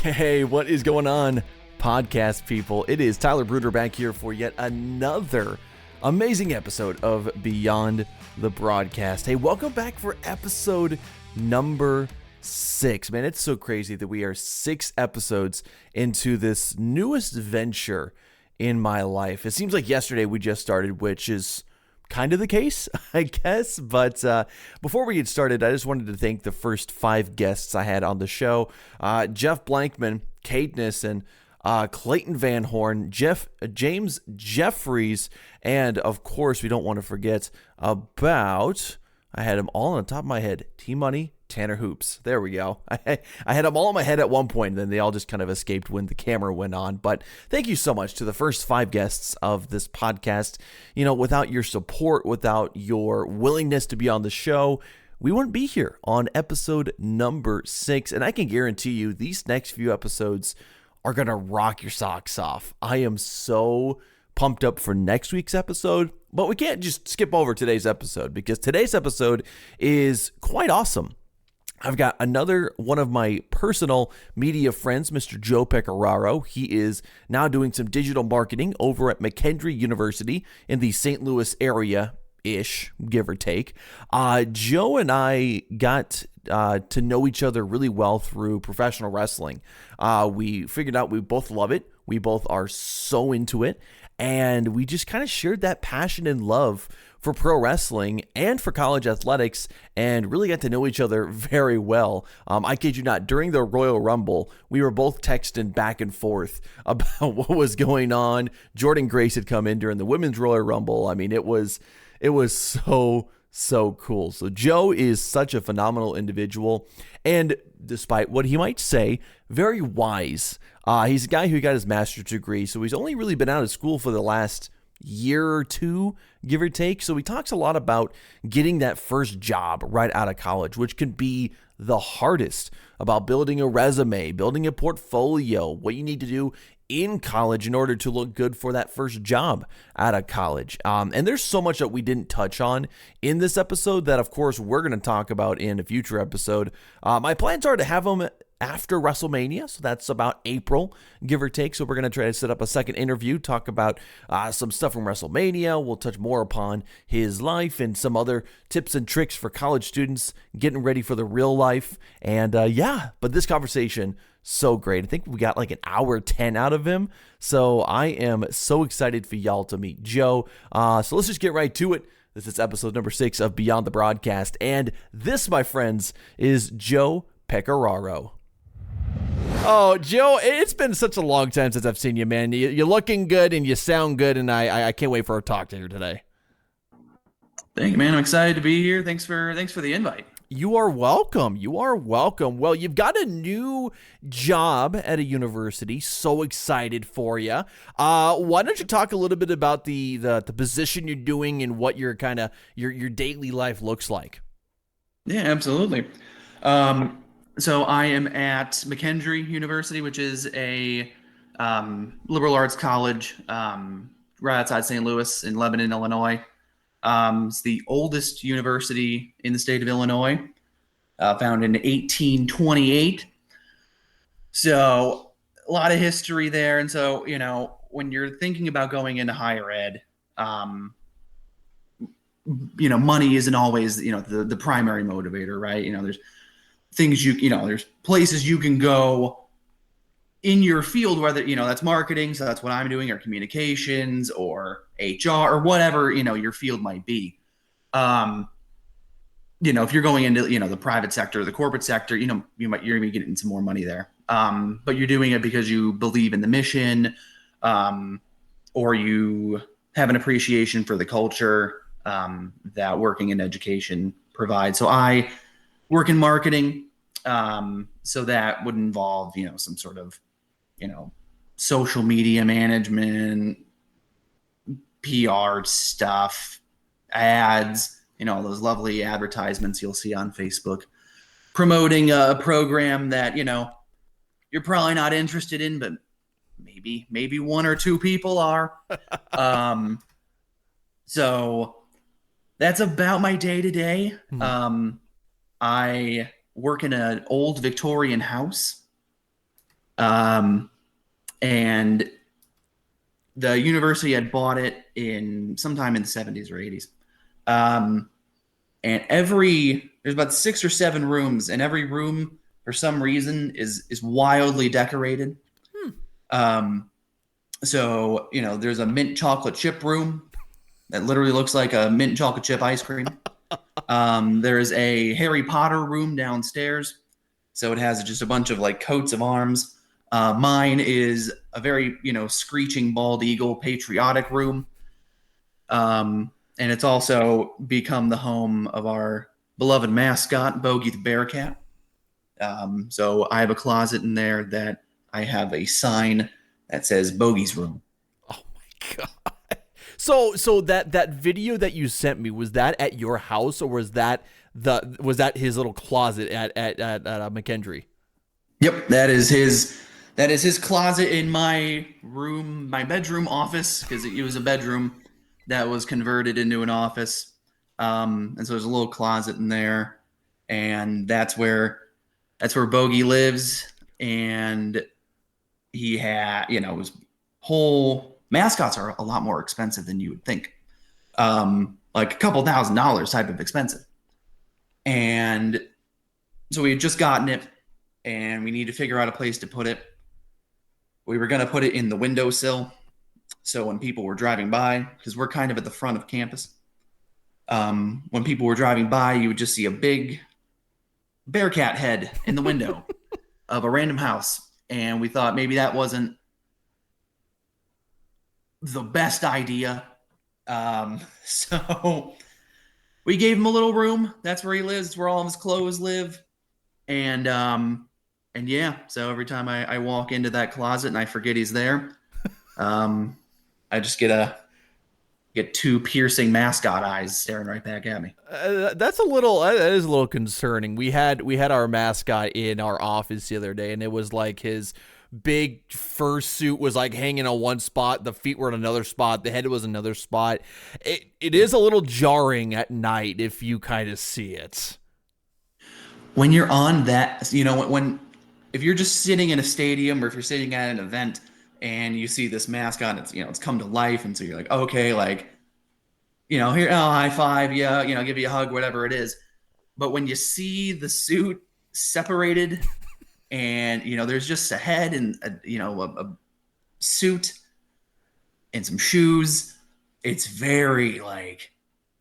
Hey, what is going on, podcast people? It is Tyler Bruder back here for yet another amazing episode of Beyond the Broadcast. Hey, welcome back for episode number 6. Man, it's so crazy that we are 6 episodes into this newest venture in my life. It seems like yesterday we just started, which is kind of the case, I guess. But before we get started, I just wanted to thank the first 5 guests I had on the show. Jeff Blankman, Cadeness, and Clayton Van Horn, James Jeffries, and of course, we don't want to forget about, I had them all on the top of my head, T-Money, Tanner Hoops. There we go. I had them all in my head at one point, and then they all just kind of escaped when the camera went on. But thank you so much to the first 5 guests of this podcast. You know, without your support, without your willingness to be on the show, we wouldn't be here on episode number 6. And I can guarantee you these next few episodes are going to rock your socks off. I am so pumped up for next week's episode, but we can't just skip over today's episode because today's episode is quite awesome. I've got another one of my personal media friends, Mr. Joe Pecoraro. He is now doing some digital marketing over at McKendree University in the St. Louis area-ish, give or take. Joe and I got to know each other really well through professional wrestling. We figured out we both love it. We both are so into it. And we just kind of shared that passion and love for pro wrestling and for college athletics and really got to know each other very well. I kid you not, during the Royal Rumble, we were both texting back and forth about what was going on. Jordan Grace had come in during the Women's Royal Rumble. I mean, it was so cool. So Joe is such a phenomenal individual, and despite what he might say, very wise. He's a guy who got his master's degree, so he's only really been out of school for the last year or two, give or take. So he talks a lot about getting that first job right out of college, which can be the hardest, about building a resume, building a portfolio, what you need to do in college in order to look good for that first job out of college. And there's so much that we didn't touch on in this episode that, of course, we're going to talk about in a future episode. My plans are to have them after WrestleMania, so that's about April, give or take. So we're going to try to set up a second interview, talk about some stuff from WrestleMania. We'll touch more upon his life and some other tips and tricks for college students getting ready for the real life. And but this conversation, so great. I think we got like an hour 10 out of him. So I am so excited for y'all to meet Joe. So let's just get right to it. This is episode number 6 of Beyond the Broadcast. And this, my friends, is Joe Pecoraro. Oh, Joe, it's been such a long time since I've seen you, man. You're looking good and you sound good, and I can't wait for our talk to you today. Thank you, man. I'm excited to be here. Thanks for the invite. You are welcome. You are welcome. Well, you've got a new job at a university. So excited for you. Why don't you talk a little bit about the position you're doing and what your kind of your daily life looks like? Yeah, absolutely. So I am at McKendree University, which is a liberal arts college right outside St. Louis in Lebanon, Illinois. It's the oldest university in the state of Illinois, founded in 1828. So a lot of history there. And so, you know, when you're thinking about going into higher ed, you know, money isn't always, you know, the primary motivator, right? You know, there's things there's places you can go in your field, whether, you know, that's marketing. So that's what I'm doing, or communications or HR or whatever, you know, your field might be. You know, if you're going into, you know, the private sector or the corporate sector, you know, you're going to be getting some more money there. But you're doing it because you believe in the mission, or you have an appreciation for the culture that working in education provides. So I work in marketing. So that would involve, you know, some sort of, you know, social media management, PR stuff, ads, you know, those lovely advertisements you'll see on Facebook, promoting a program that, you know, you're probably not interested in, but maybe 1 or 2 people are. So that's about my day to day. I work in an old Victorian house. Um, and the university had bought it in sometime in the 70s or 80s. Um, and there's about 6 or 7 rooms, and every room for some reason is wildly decorated. Hmm. So there's a mint chocolate chip room that literally looks like a mint chocolate chip ice cream. There's a Harry Potter room downstairs, so it has just a bunch of like coats of arms. Mine is a very screeching bald eagle patriotic room. And it's also become the home of our beloved mascot, Bogey the Bearcat. So I have a closet in there that I have a sign that says Bogey's Room. Oh my god. So that video that you sent me, was that at your house, or was that his little closet at McKendree? Yep, that is his closet in my room, my bedroom office, because it was a bedroom that was converted into an office. And so there's a little closet in there, and that's where Bogey lives. And he had, his whole mascots are a lot more expensive than you would think. Like a couple $1,000 type of expensive. And so we had just gotten it, and we need to figure out a place to put it. We were going to put it in the windowsill. So when people were driving by, because we're kind of at the front of campus, when people were driving by, you would just see a big bearcat head in the window of a random house. And we thought maybe that wasn't the best idea. So we gave him a little room. That's where he lives. It's where all of his clothes live. And yeah, so every time I walk into that closet and I forget he's there, I just get 2 piercing mascot eyes staring right back at me. That is a little concerning. We had our mascot in our office the other day, and it was like his big fur suit was like hanging on one spot, the feet were in another spot, the head was another spot. It is a little jarring at night if you kind of see it. When you're on that, if you're just sitting in a stadium, or if you're sitting at an event and you see this mascot, it's come to life, and so you're like, okay, like, here, oh, high five, yeah, give you a hug, whatever it is. But when you see the suit separated, and there's just a head and a suit and some shoes, it's very like,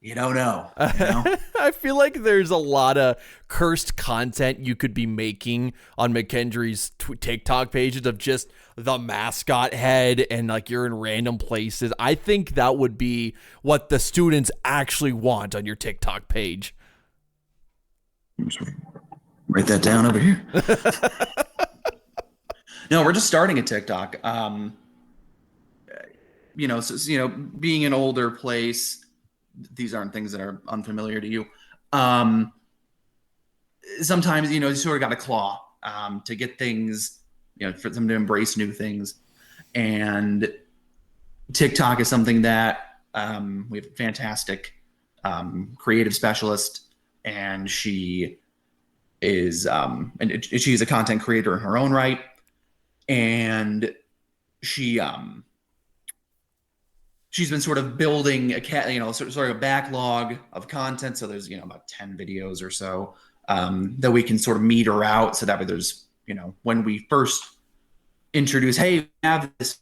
you don't know. I feel like there's a lot of cursed content you could be making on McKendree's TikTok pages of just the mascot head, and like you're in random places. I think that would be what the students actually want on your TikTok page. Write that down over here. No, we're just starting a TikTok. Being an older place, these aren't things that are unfamiliar to you. Sometimes, you sort of got to claw to get things, for them to embrace new things. And TikTok is something that we have a fantastic creative specialist, and she is she's a content creator in her own right. And she's been sort of building sort of a backlog of content. So there's, about 10 videos or so that we can sort of meter out. So that way there's, when we first introduce, hey, we have this,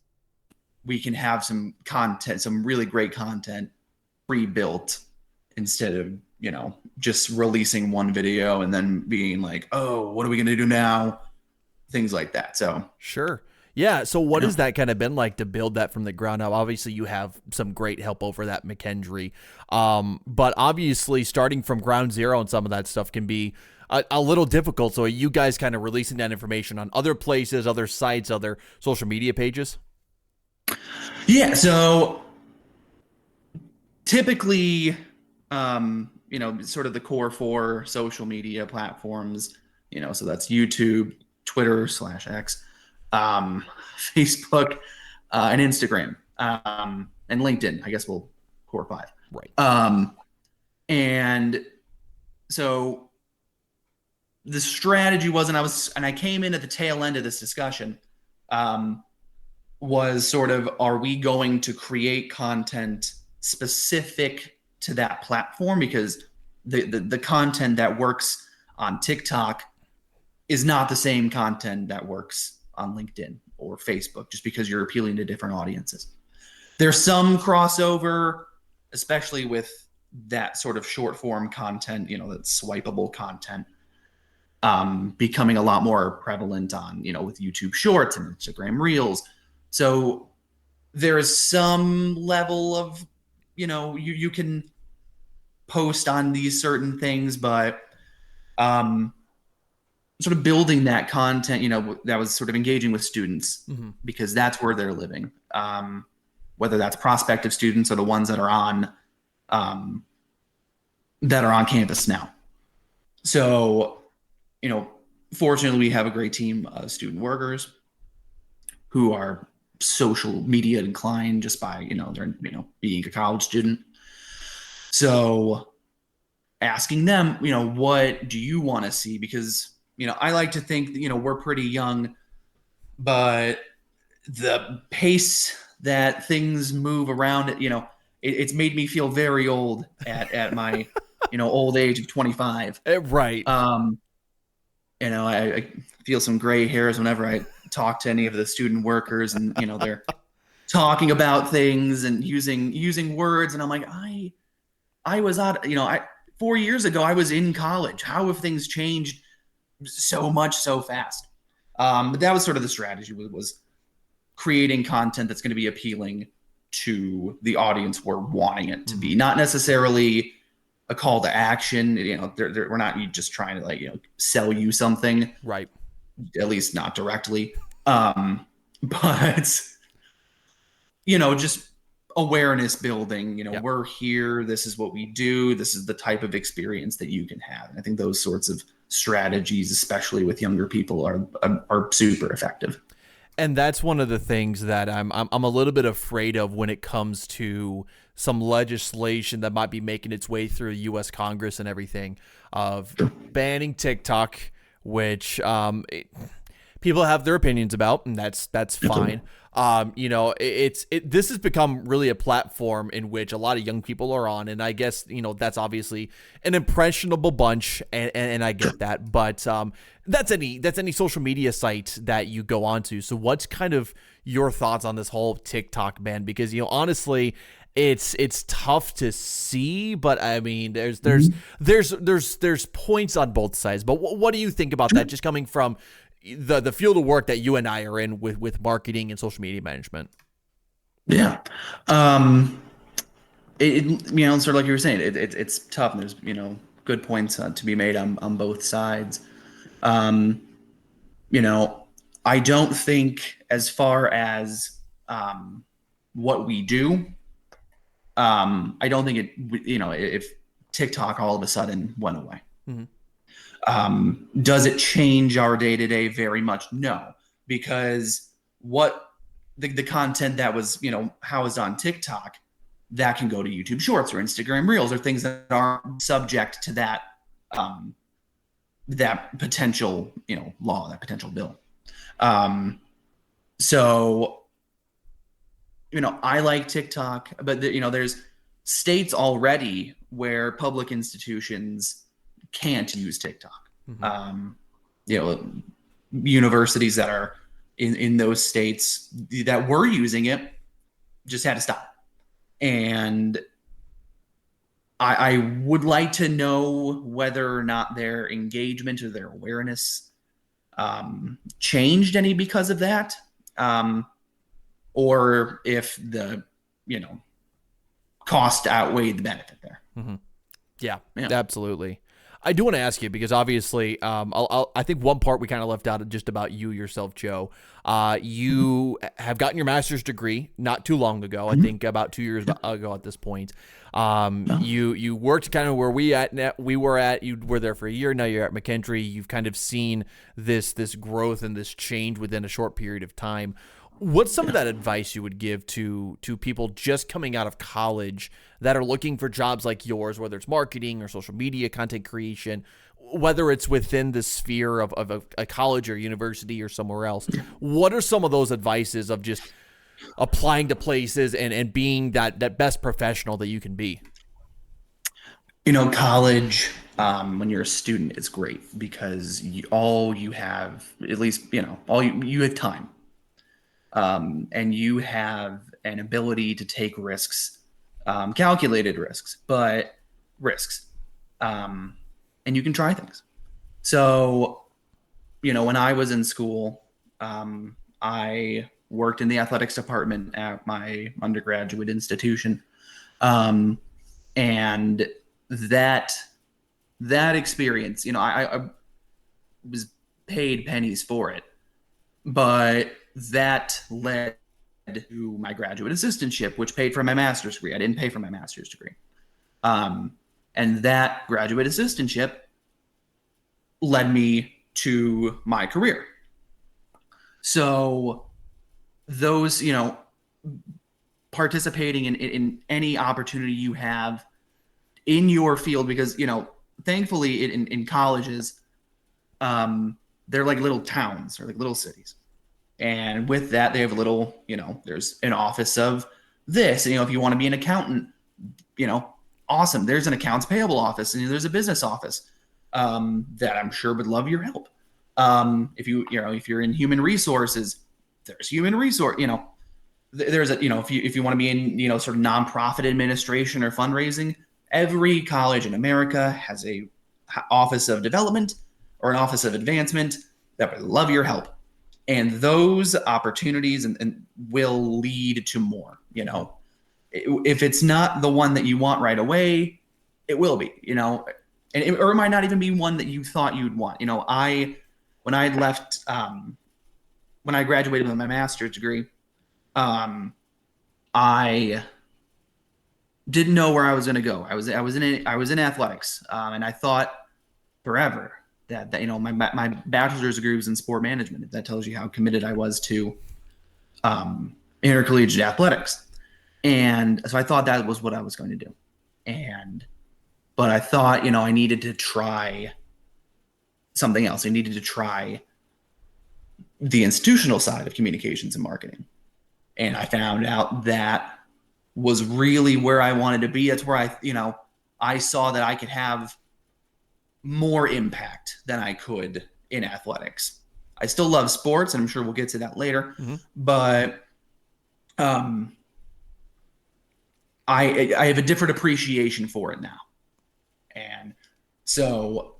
we can have some content, some really great content pre-built, instead of, just releasing one video and then being like, oh, what are we going to do now? Things like that. So sure. Yeah. So what has that kind of been like to build that from the ground up? Obviously you have some great help over that McKendree. But obviously starting from ground zero and some of that stuff can be a little difficult. So are you guys kind of releasing that information on other places, other sites, other social media pages? Yeah. So typically, sort of the core 4 social media platforms, so that's YouTube, Twitter /X, Facebook, and Instagram, and LinkedIn. I guess we'll core 5. Right. And so the strategy was, and I came in at the tail end of this discussion, was sort of, are we going to create content specific to that platform? Because the content that works on TikTok is not the same content that works on LinkedIn or Facebook, just because you're appealing to different audiences. There's some crossover, especially with that sort of short form content, that swipeable content, becoming a lot more prevalent on, with YouTube Shorts and Instagram Reels. So there is some level of, you can post on these certain things, but sort of building that content, that was sort of engaging with students, because that's where they're living. Whether that's prospective students or the ones that are on campus now. So, fortunately, we have a great team of student workers who are social media inclined just by, they're, being a college student. So asking them, what do you want to see? Because, I like to think, we're pretty young, but the pace that things move around, it's made me feel very old at my, old age of 25. Right. I feel some gray hairs whenever I talk to any of the student workers, and they're talking about things and using words, and I'm like, I was out, 4 years ago I was in college. How have things changed so much so fast? But that was sort of the strategy, was creating content that's going to be appealing to the audience we're wanting it to be, not necessarily a call to action. We're not just trying to sell you something, right? At least not directly. But just awareness building. Yep. We're here. This is what we do. This is the type of experience that you can have. And I think those sorts of strategies, especially with younger people, are super effective. And that's one of the things that I'm a little bit afraid of when it comes to some legislation that might be making its way through the U.S. Congress and everything, of banning TikTok, which people have their opinions about, and that's fine. This has become really a platform in which a lot of young people are on, and I guess that's obviously an impressionable bunch, and I get that, but that's any social media site that you go onto. So what's kind of your thoughts on this whole TikTok ban? Because honestly, it's tough to see, but I mean, there's points on both sides. But what do you think about that? Just coming from the field of work that you and I are in with marketing and social media management. Yeah. Sort of like you were saying, it's tough. And there's, good points to be made on both sides. I don't think, as far as what we do, I don't think if TikTok all of a sudden went away. Does it change our day-to-day? Very much no, because what the content that was, housed on TikTok, that can go to YouTube Shorts or Instagram Reels, or things that aren't subject to that, that potential, law, that potential bill. So, I like TikTok, but there's states already where public institutions can't use TikTok. Universities that are in those states that were using it just had to stop. And I would like to know whether or not their engagement or their awareness changed any because of that, or if the cost outweighed the benefit there. Yeah, absolutely. I do want to ask you, because obviously, I think one part we kind of left out just about you yourself, Joe. You have gotten your master's degree not too long ago. I think about 2 years ago at this point. You worked kind of where we were at. You were there for a year. Now you're at McKendree. You've kind of seen this growth and this change within a short period of time. What's some of that advice you would give to people just coming out of college that are looking for jobs like yours, whether it's marketing or social media content creation, whether it's within the sphere of a college or university or somewhere else? What are some of those advices of just applying to places and being that best professional that you can be? College, when you're a student, is great because all you have, at least, all you have time. And you have an ability to take risks, calculated risks, but risks. And you can try things. So, when I was in school, I worked in the athletics department at my undergraduate institution. And that experience, I was paid pennies for it, but that led to my graduate assistantship, which paid for my master's degree. I didn't pay for my master's degree. And that graduate assistantship led me to my career. So those, participating in any opportunity you have in your field, because, thankfully in colleges, they're like little towns or like little cities. And with that, they have a little, there's an office of this. If you want to be an accountant, awesome. There's an accounts payable office, and there's a business office that I'm sure would love your help. If you're in human resources, there's human resource. There's a, if you want to be in, sort of nonprofit administration or fundraising, every college in America has a office of development or an office of advancement that would love your help. And those opportunities and will lead to more. If it's not the one that you want right away, it will be. Or it might not even be one that you thought you'd want. When I left, when I graduated with my master's degree, I didn't know where I was going to go. I was in athletics, and I thought forever that my bachelor's degree was in sport management. If that tells you how committed I was to intercollegiate athletics. And so I thought that was what I was going to do. But I thought, I needed to try something else. I needed to try the institutional side of communications and marketing. And I found out that was really where I wanted to be. That's where I saw that I could have more impact than I could in athletics. I still love sports, and I'm sure we'll get to that later. Mm-hmm. But I have a different appreciation for it now. And so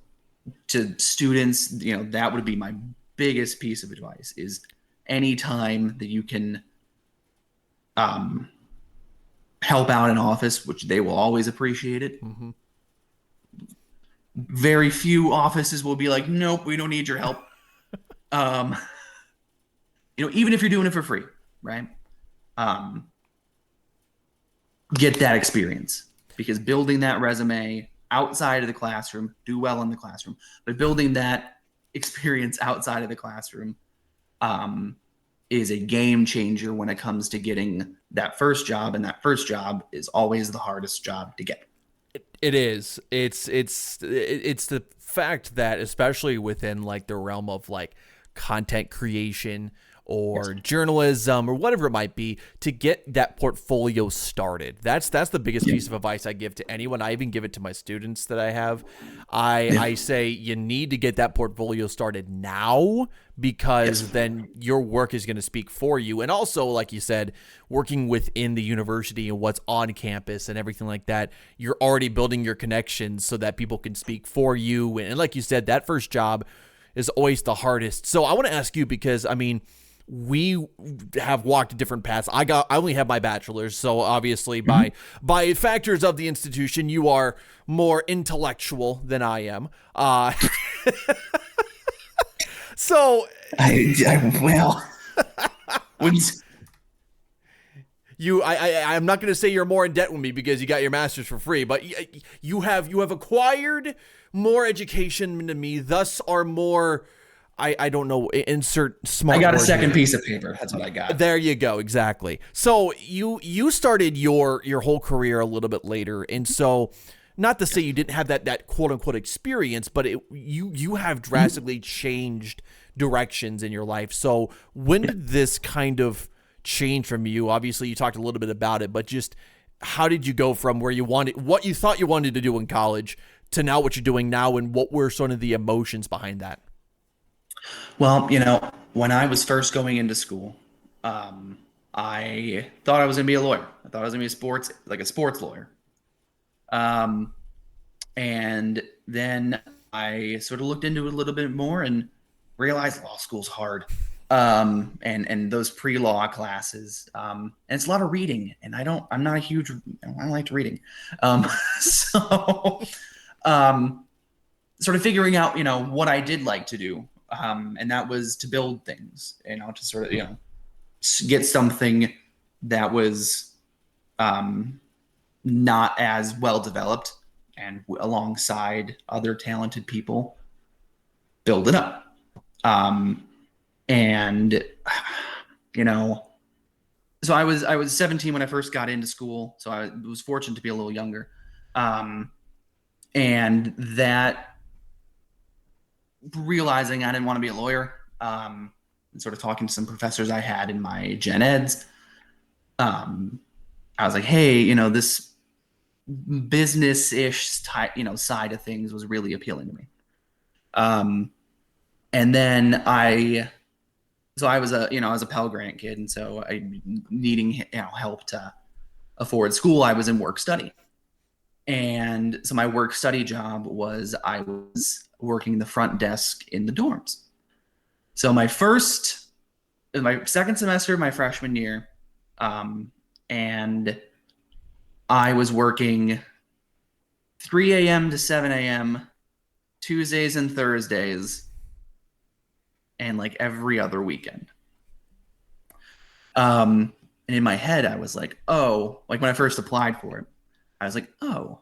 to students, that would be my biggest piece of advice is anytime that you can help out in office, which they will always appreciate it. Mm-hmm. Very few offices will be like, nope, we don't need your help. Even if you're doing it for free, right? Get that experience, because building that resume outside of the classroom, do well in the classroom, but building that experience outside of the classroom is a game changer when it comes to getting that first job. And that first job is always the hardest job to get. It is. It's the fact that, especially within like the realm of like content creation or journalism or whatever it might be, to get that portfolio started. That's the biggest piece of advice I give to anyone. I even give it to my students that I have. I say you need to get that portfolio started now, because then your work is going to speak for you. And also, like you said, working within the university and what's on campus and everything like that, you're already building your connections so that people can speak for you. And like you said, that first job is always the hardest. So I want to ask you, because we have walked different paths. I only have my bachelor's, so obviously by factors of the institution, you are more intellectual than I am. So I'm not going to say you're more in debt with me because you got your master's for free, but you have acquired more education than me, thus are more I don't know, insert smart I got a word second here. piece of paper. That's what I got. There you go. Exactly. So you started your whole career a little bit later, and so not to say you didn't have that quote unquote experience, but you have drastically changed directions in your life. So when did this kind of change from you? Obviously, you talked a little bit about it, but just how did you go from where what you thought you wanted to do in college to now what you're doing now, and what were sort of the emotions behind that? Well, when I was first going into school, I thought I was going to be a lawyer. I thought I was going to be a sports lawyer. Um, and then I sort of looked into it a little bit more and realized law school's hard. And those pre-law classes, and it's a lot of reading, and I don't like reading. Um, so, um, sort of figuring out, what I did like to do. And that was to build things, to sort of, get something that was, not as well developed, and alongside other talented people, build it up. And so I was 17 when I first got into school, so I was fortunate to be a little younger. And that, realizing I didn't want to be a lawyer, and sort of talking to some professors I had in my gen eds, I was like, hey, this business-ish type, side of things was really appealing to me. And then I was a Pell Grant kid, and so I needing help to afford school. I was in work study, and so my work study job was I was working the front desk in the dorms. So my second semester, my freshman year, and I was working 3 a.m. to 7 a.m. Tuesdays and Thursdays, and like every other weekend. And in my head, I was like, oh, like when I first applied for it, I was like, oh,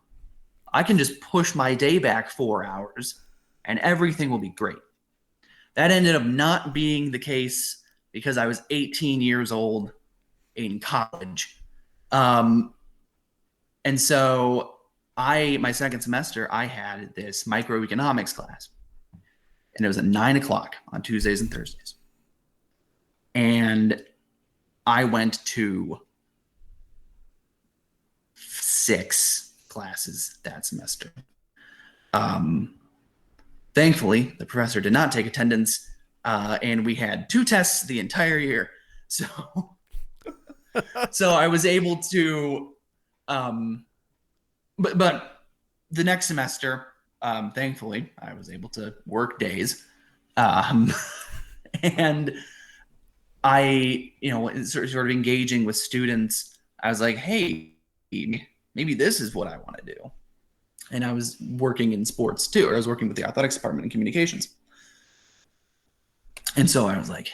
I can just push my day back 4 hours and everything will be great. That ended up not being the case because I was 18 years old in college. And so my second semester, I had this microeconomics class, and it was at 9 o'clock on Tuesdays and Thursdays. And I went to 6 classes that semester. Thankfully, the professor did not take attendance, and we had 2 tests the entire year. So, so I was able to, but the next semester, thankfully, I was able to work days, and I, sort of engaging with students. I was like, hey, maybe this is what I want to do. And I was working in sports too, or I was working with the athletics department in communications. And so I was like,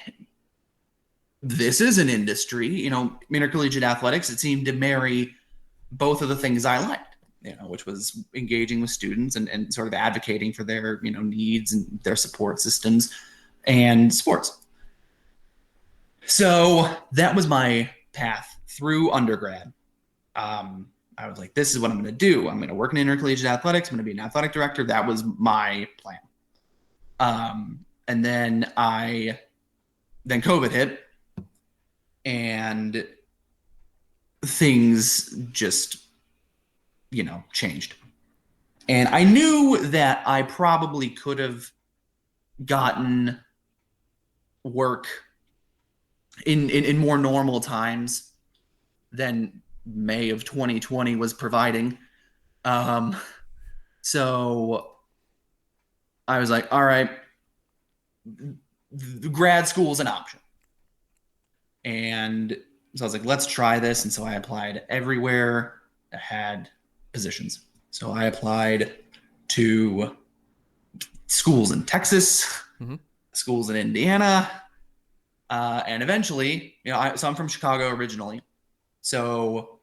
this is an industry, intercollegiate athletics. It seemed to marry both of the things I liked, which was engaging with students and sort of advocating for their, needs and their support systems, and sports. So that was my path through undergrad. I was like, this is what I'm going to do. I'm going to work in intercollegiate athletics. I'm going to be an athletic director. That was my plan. And then COVID hit, and things just, changed. And I knew that I probably could have gotten work in more normal times than May of 2020 was providing. So I was like, all right, grad school is an option. And so I was like, let's try this. And so I applied everywhere that had positions. So I applied to schools in Texas, schools in Indiana, and eventually, so I'm from Chicago originally. So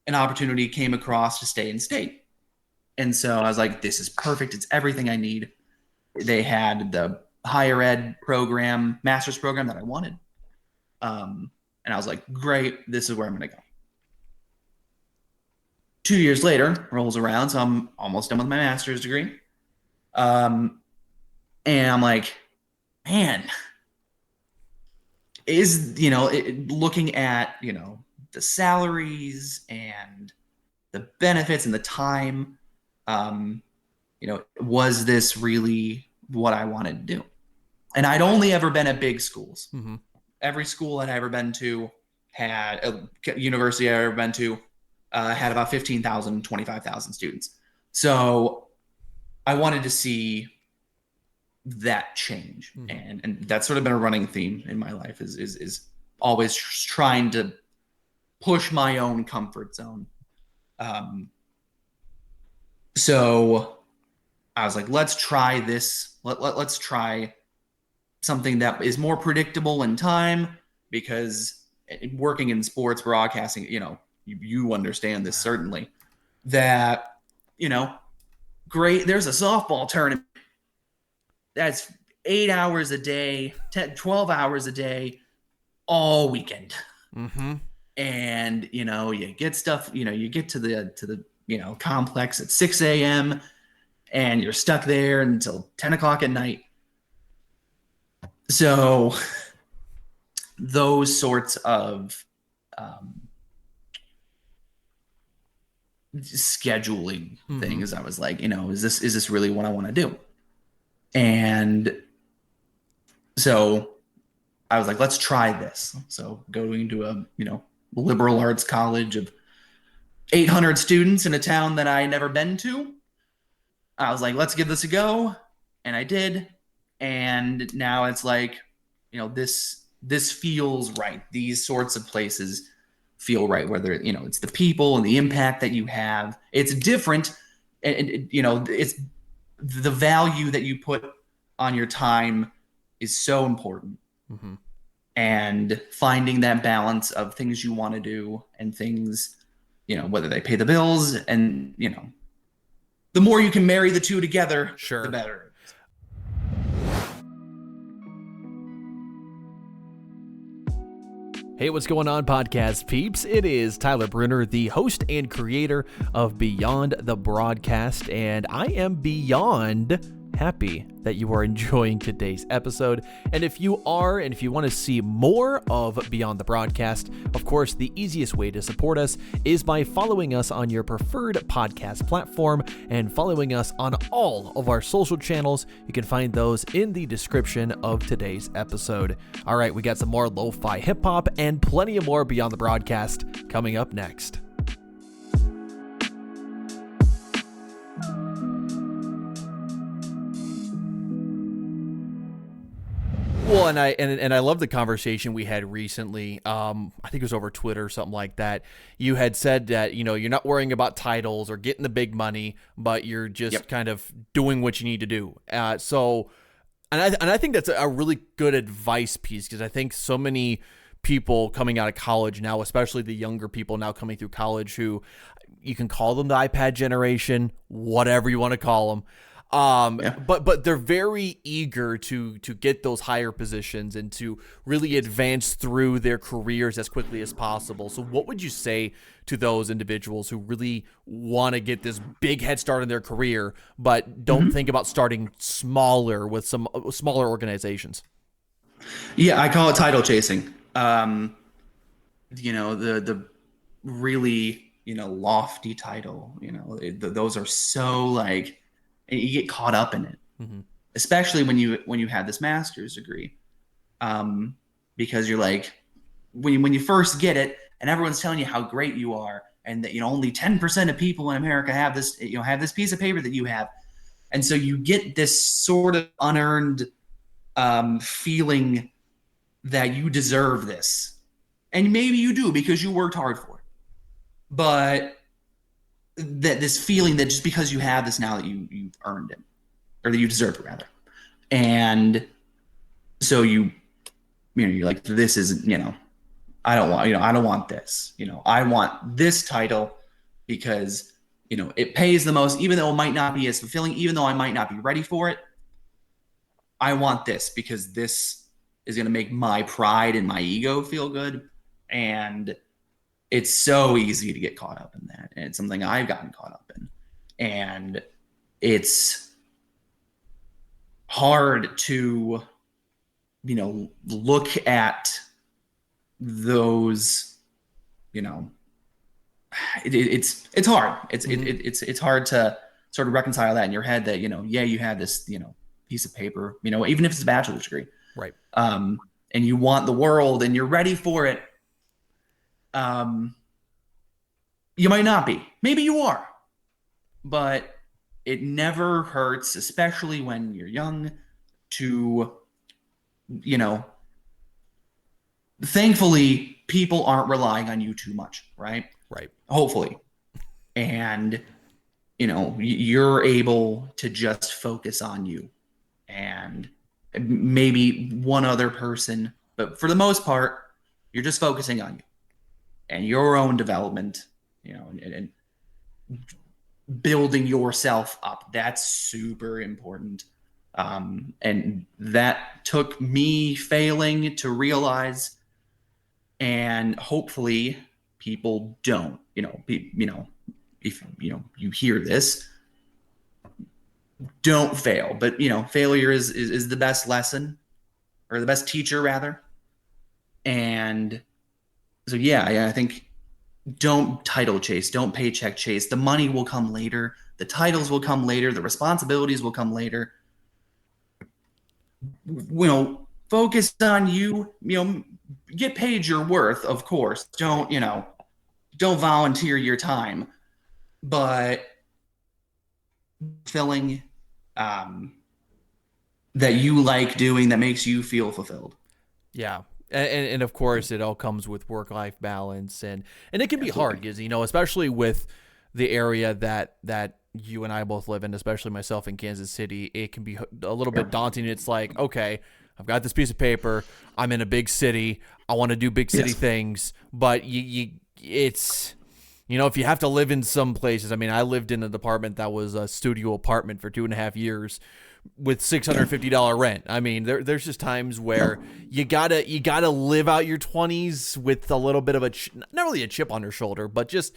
an opportunity came across to stay in state. And so I was like, this is perfect. It's everything I need. They had the higher ed program, master's program that I wanted. And I was like, great, this is where I'm going to go. 2 years later rolls around, so I'm almost done with my master's degree. And I'm like, man, looking at, the salaries and the benefits and the time, was this really what I wanted to do? And I'd only ever been at big schools. Mm-hmm. Every school I'd ever been to had a university I'd ever been to had about 15,000, 25,000 students. So I wanted to see that change. Mm-hmm. And that's sort of been a running theme in my life is always trying to push my own comfort zone. So I was like, let's try this. Let's try something that is more predictable in time, because working in sports broadcasting, you understand this certainly, that, great, there's a softball tournament that's 8 hours a day, 10, 12 hours a day, all weekend. Mm-hmm. And, you get stuff, you get to the complex at 6 a.m. and you're stuck there until 10 o'clock at night. So those sorts of scheduling mm-hmm. things, I was like, is this really what I want to do? And so I was like, let's try this. So going to a, liberal arts college of 800 students in a town that I never been to, I was like, let's give this a go. And I did. And now it's like, this feels right. These sorts of places feel right, whether, it's the people and the impact that you have. It's different. And it's the value that you put on your time is so important. Mm-hmm. And finding that balance of things you want to do and things, whether they pay the bills, and, the more you can marry the two together, sure, the better. Hey, what's going on, podcast peeps? It is Tyler Brunner, the host and creator of Beyond the Broadcast, and I am beyond happy that you are enjoying today's episode. And if you are, and if you want to see more of Beyond the Broadcast, of course, the easiest way to support us is by following us on your preferred podcast platform and following us on all of our social channels. You can find those in the description of today's episode. All right, we got some more lo-fi hip-hop and plenty of more Beyond the Broadcast coming up next. Well, and I love the conversation we had recently. I think it was over Twitter or something like that. You had said that, you're not worrying about titles or getting the big money, but you're just kind of doing what you need to do. And I think that's a really good advice piece, because I think so many people coming out of college now, especially the younger people now coming through college, who you can call them the iPad generation, whatever you want to call them. But they're very eager to get those higher positions and to really advance through their careers as quickly as possible. So what would you say to those individuals who really want to get this big head start in their career, but don't mm-hmm. think about starting smaller with some smaller organizations? Yeah, I call it title chasing. The really, lofty title, those are so like, and you get caught up in it, mm-hmm. especially when you have this master's degree, because you're like, when you first get it, and everyone's telling you how great you are, and that only 10% of people in America have this piece of paper that you have, and so you get this sort of unearned feeling that you deserve this, and maybe you do because you worked hard for it, but that this feeling that just because you have this now that you've earned it, or that you deserve it rather. And so you're like, this isn't, I don't want this, I want this title because, it pays the most, even though it might not be as fulfilling, even though I might not be ready for it. I want this because this is going to make my pride and my ego feel good. And it's so easy to get caught up in that. And it's something I've gotten caught up in. And it's hard to, look at those, it's hard. It's hard to sort of reconcile that in your head that, you have this, piece of paper, even if it's a bachelor's degree. Right. And you want the world and you're ready for it. You might not be. Maybe you are. But it never hurts, especially when you're young, to, thankfully, people aren't relying on you too much, right? Right. Hopefully. And, you're able to just focus on you and maybe one other person. But for the most part, you're just focusing on you and your own development, and building yourself up. That's super important. And that took me failing to realize, and hopefully people don't, if you hear this, don't fail. But failure is the best lesson, or the best teacher rather. And so I think don't title chase, don't paycheck chase. The money will come later, the titles will come later, the responsibilities will come later. Focus on you, get paid your worth, of course. Don't volunteer your time, but filling that you like doing, that makes you feel fulfilled. Yeah. And of course, it all comes with work-life balance, and it can be hard because, especially with the area that you and I both live in, especially myself in Kansas City, it can be a little bit daunting. It's like, okay, I've got this piece of paper. I'm in a big city. I want to do big city things, but it's, if you have to live in some places. I mean, I lived in an apartment that was a studio apartment for 2.5 years with $650 rent. I mean, there's just times where you gotta live out your 20s with a little bit of not really a chip on your shoulder, but just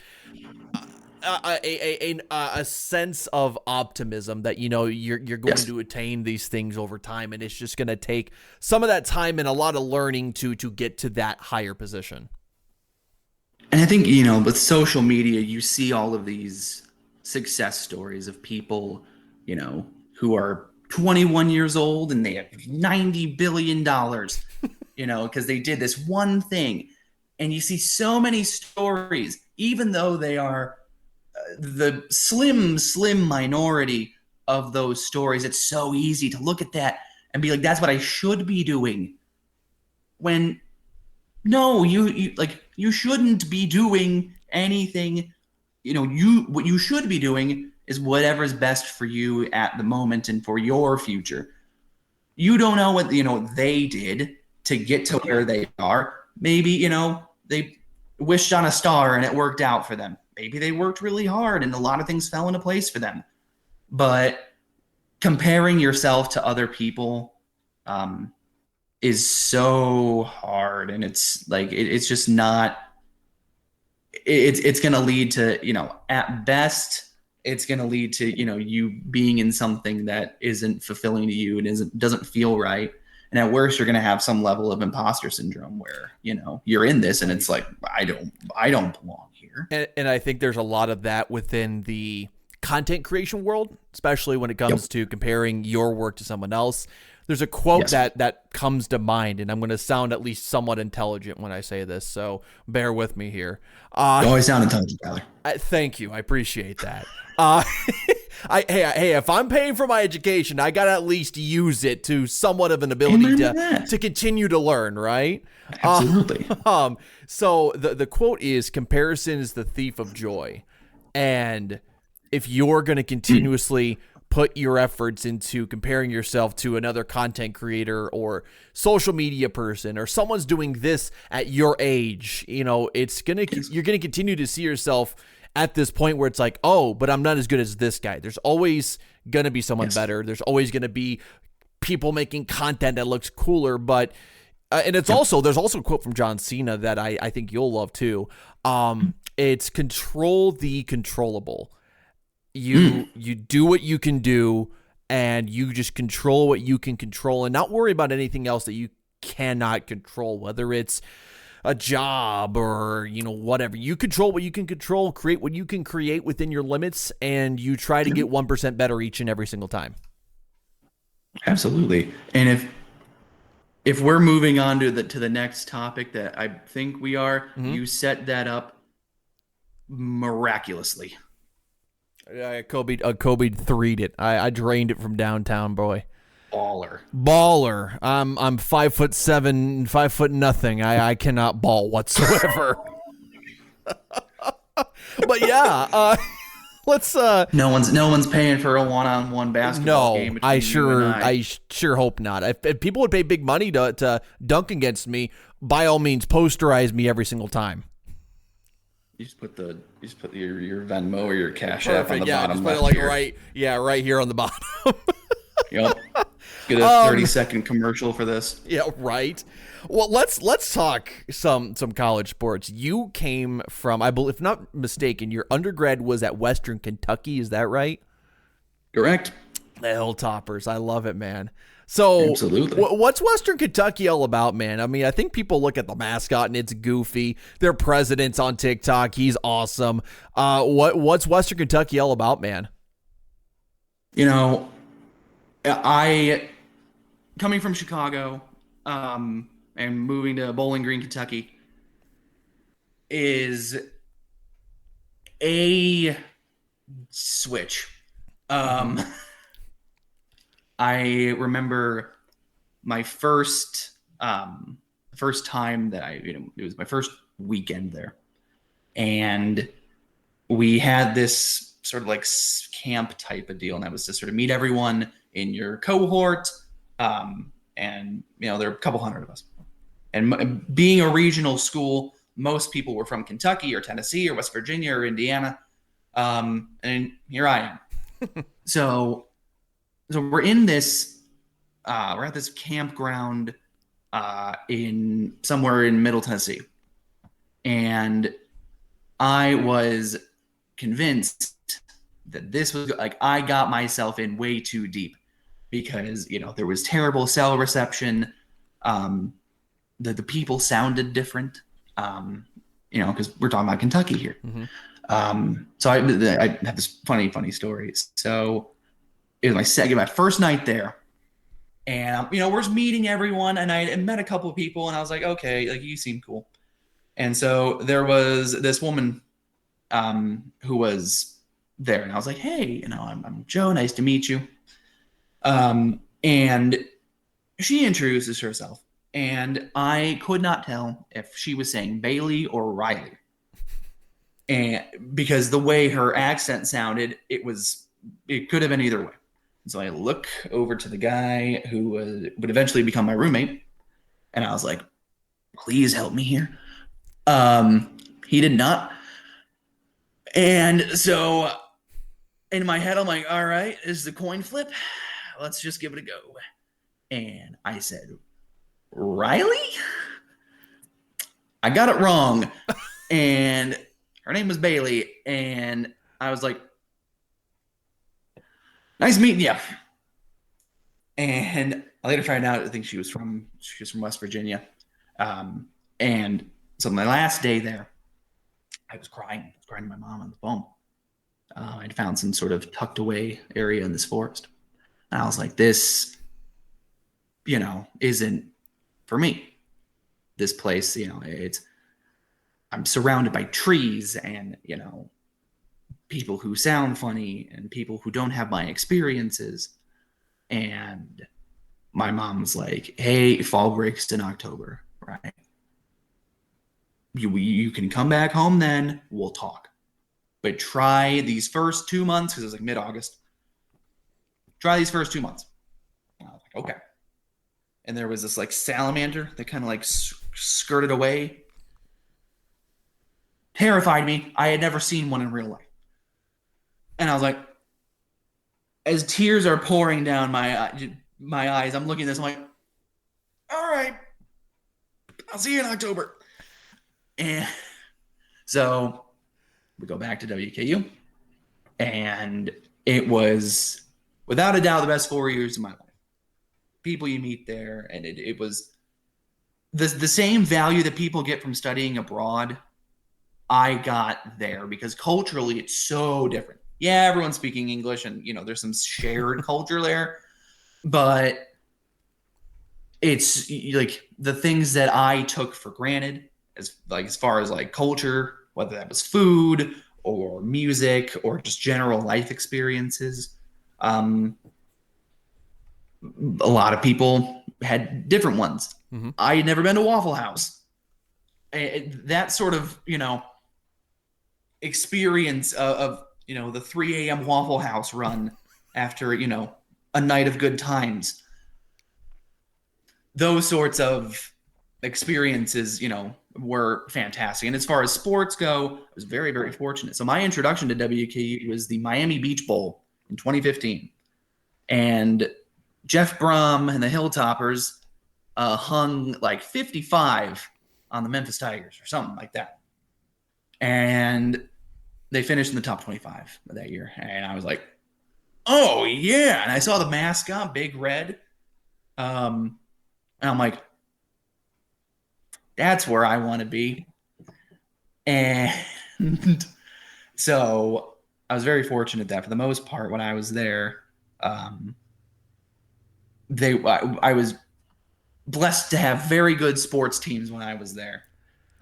a sense of optimism that you're going to attain these things over time, and it's just going to take some of that time and a lot of learning to get to that higher position. And I think with social media, you see all of these success stories of people who are 21 years old and they have $90 billion, because they did this one thing. And you see so many stories, even though they are the slim minority of those stories. It's so easy to look at that and be like, that's what I should be doing. When no, you shouldn't be doing anything. What you should be doing is whatever's best for you at the moment and for your future. You don't know what they did to get to where they are. Maybe they wished on a star and it worked out for them. Maybe they worked really hard and a lot of things fell into place for them. But comparing yourself to other people is so hard, and it's like it's just not. It's going to lead to at best it's going to lead to you being in something that isn't fulfilling to you and doesn't feel right. And at worst, you're going to have some level of imposter syndrome where, you're in this and it's like, I don't belong here. And I think there's a lot of that within the content creation world, especially when it comes to comparing your work to someone else. There's a quote that comes to mind, and I'm going to sound at least somewhat intelligent when I say this, so bear with me here. You always sound intelligent, Tyler. Thank you. I appreciate that. Hey, if I'm paying for my education, I got to at least use it to somewhat of an ability to continue to learn, right? Absolutely. So the quote is, comparison is the thief of joy. And if you're going to continuously put your efforts into comparing yourself to another content creator or social media person, or someone's doing this at your age, you're going to continue to see yourself at this point where it's like, oh, but I'm not as good as this guy. There's always going to be someone better. There's always going to be people making content that looks cooler, but and it's also, there's also a quote from John Cena that I think you'll love too. It's control the controllable. You do what you can do, and you just control what you can control, and not worry about anything else that you cannot control, whether it's a job or, whatever. You control what you can control, create what you can create within your limits, and you try to get 1% better each and every single time. Absolutely. And if we're moving on to the next topic that I think we are, you set that up miraculously. Kobe 3'd it. I drained it from downtown, boy. Baller. I'm 5'7", 5 foot nothing. I cannot ball whatsoever. But yeah, let's. No one's paying for a one-on-one basketball game. I sure hope not. If people would pay big money to dunk against me, by all means, posterize me every single time. You just put your Venmo or your Cash App on the bottom. Just put it like right here on the bottom. Yep. Get a 30-second commercial for this. Yeah, right. Well, let's talk some college sports. You came from, I believe, if not mistaken, your undergrad was at Western Kentucky. Is that right? Correct. The Hilltoppers. I love it, man. So, absolutely. What's Western Kentucky all about, man? I mean, I think people look at the mascot and it's goofy. Their president's on TikTok. He's awesome. What's Western Kentucky all about, man? I, coming from Chicago, and moving to Bowling Green, Kentucky, is a switch. I remember my first time that it was my first weekend there, and we had this sort of like camp type of deal, and that was to sort of meet everyone in your cohort, and there were a couple hundred of us. And being a regional school, most people were from Kentucky or Tennessee or West Virginia or Indiana, and here I am. So we're in this, we're at this campground in somewhere in Middle Tennessee, and I was convinced that this was like, I got myself in way too deep, because there was terrible cell reception. The people sounded different, because we're talking about Kentucky here. So I have this funny story. So it was my first night there, and we're just meeting everyone, and I met a couple of people, and I was like, okay, like, you seem cool. And so there was this woman who was there, and I was like, hey, I'm Joe, nice to meet you. And she introduces herself, and I could not tell if she was saying Bailey or Riley, and because the way her accent sounded, it could have been either way. And so I look over to the guy who would eventually become my roommate, and I was like, please help me here. He did not. And so in my head, I'm like, all right, this is the coin flip. Let's just give it a go. And I said, Riley? I got it wrong. And her name was Bailey. And I was like, nice meeting you. And I later found out, I think she was from West Virginia. And so my last day there, I was crying to my mom on the phone. I'd found some sort of tucked away area in this forest. And I was like, this, isn't for me. This place, I'm surrounded by trees and, people who sound funny and people who don't have my experiences. And my mom's like, hey, fall breaks in October, right? You can come back home then, we'll talk. But try these first 2 months, because it was like mid-August. Try these first 2 months. And I was like, okay. And there was this like salamander that kind of like skirted away. Terrified me. I had never seen one in real life. And I was like, as tears are pouring down my eye, my eyes. I'm looking at this. I'm like, all right, I'll see you in October. And so we go back to WKU, and it was without a doubt the best 4 years of my life. People you meet there, and it was the same value that people get from studying abroad. I got there because culturally it's so different. Yeah, everyone's speaking English, and there's some shared culture there, but it's like the things that I took for granted as far as like culture, whether that was food or music or just general life experiences. A lot of people had different ones. Mm-hmm. I had never been to Waffle House. That sort of, experience of the 3 a.m. Waffle House run after, a night of good times. Those sorts of experiences, were fantastic. And as far as sports go, I was very, very fortunate. So my introduction to WKU was the Miami Beach Bowl in 2015. And Jeff Brom and the Hilltoppers hung like 55 on the Memphis Tigers or something like that. And they finished in the top 25 of that year. And I was like, oh, yeah. And I saw the mascot, Big Red. And I'm like, that's where I want to be. And so I was very fortunate that for the most part, when I was there, I was blessed to have very good sports teams when I was there.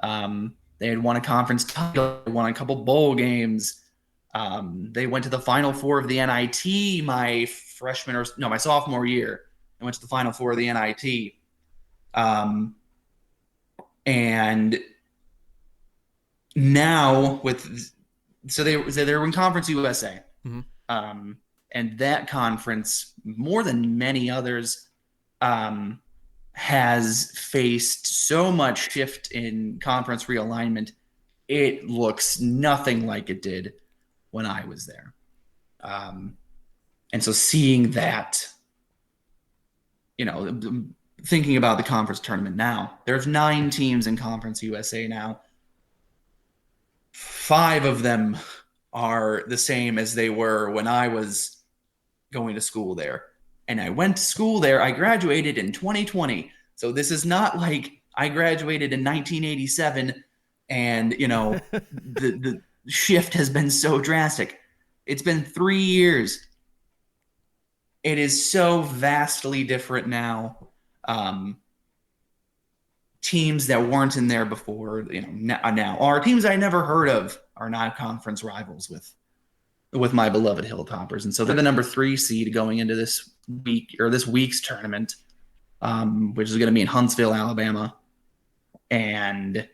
They had won a conference title, won a couple bowl games. They went to the Final Four of the NIT my sophomore year. I went to the Final Four of the NIT. And now they were in Conference USA. Mm-hmm. And that conference, more than many others, has faced so much shift in conference realignment. It looks nothing like it did when I was there. And so seeing that, thinking about the conference tournament now, there's 9 teams in Conference USA now. 5 of them are the same as they were when I was going to school there. And I went to school there. I graduated in 2020. So this is not like I graduated in 1987 and, the shift has been so drastic. It's been 3 years. It is so vastly different now. Teams that weren't in there before, now are teams I never heard of are now conference rivals with my beloved Hilltoppers. And so they're the number 3 seed going into this week's tournament, which is going to be in Huntsville, Alabama. And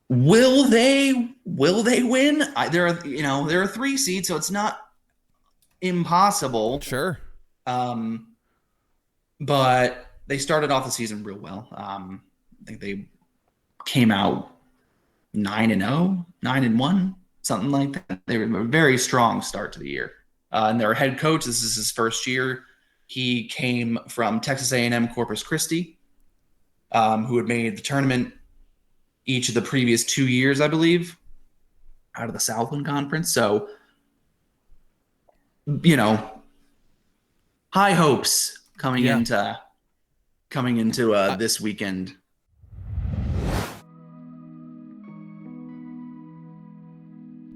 will they win? They're a 3 seed, so it's not impossible. Sure. But they started off the season real well. I think they came out 9-0, 9-1, something like that. They were a very strong start to the year. And their head coach, this is his first year. He came from Texas A&M Corpus Christi, who had made the tournament each of the previous 2 years, I believe, out of the Southland Conference. So, high hopes coming into this weekend.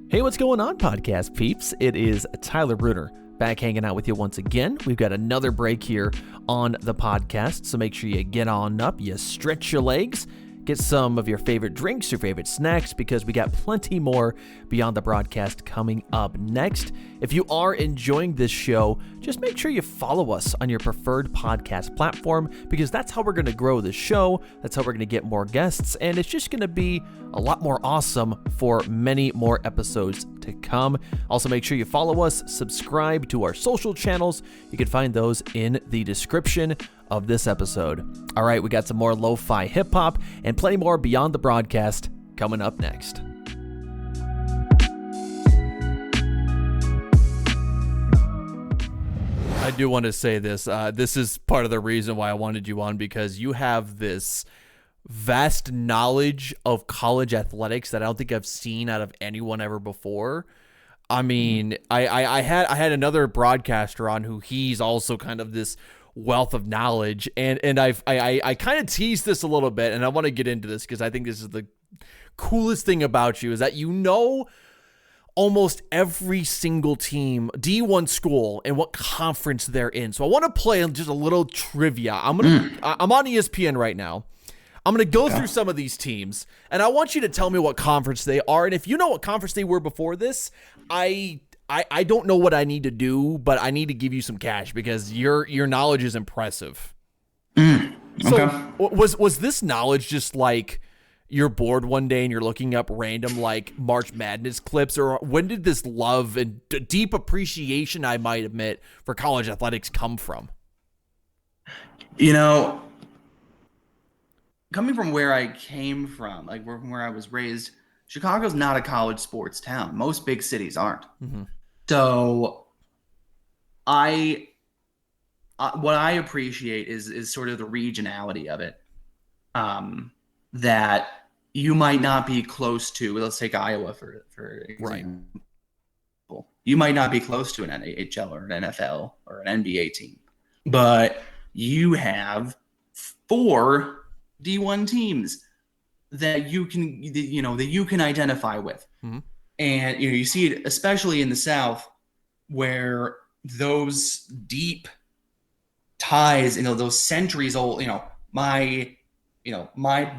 Hey, what's going on, podcast peeps? It is Tyler Bruder back hanging out with you once again. We've got another break here on the podcast, so make sure you get on up, you stretch your legs, get some of your favorite drinks, your favorite snacks, because we got plenty more Beyond the Broadcast coming up next. If you are enjoying this show, just make sure you follow us on your preferred podcast platform, because that's how we're going to grow the show. That's how we're going to get more guests, and it's just going to be a lot more awesome for many more episodes to come. Also, make sure you follow us, subscribe to our social channels. You can find those in the description of this episode. All right, we got some more lo-fi hip-hop and plenty more Beyond the Broadcast coming up next. I do want to say this. This is part of the reason why I wanted you on, because you have this vast knowledge of college athletics that I don't think I've seen out of anyone ever before. I mean, I had another broadcaster on who he's also kind of this wealth of knowledge, and I kind of teased this a little bit, and I want to get into this because I think this is the coolest thing about you, is that you know almost every single team, D1 school, and what conference they're in. So I want to play just a little trivia. I'm on ESPN right now. I'm going to go through some of these teams, and I want you to tell me what conference they are. And if you know what conference they were before this, I don't know what I need to do, but I need to give you some cash because your knowledge is impressive. Okay. So was this knowledge just like you're bored one day and you're looking up random like March Madness clips, or when did this love and deep appreciation, I might admit, for college athletics come from? You know, coming from where I came from, like where I was raised, Chicago's not a college sports town. Most big cities aren't. Mm-hmm. So what I appreciate is sort of the regionality of it. That you might not be close to. Let's take Iowa for example. Right. You might not be close to an NHL or an NFL or an NBA team, but you have 4 D1 teams that you can identify with. Mm-hmm. And you see it especially in the South, where those deep ties, those centuries old, my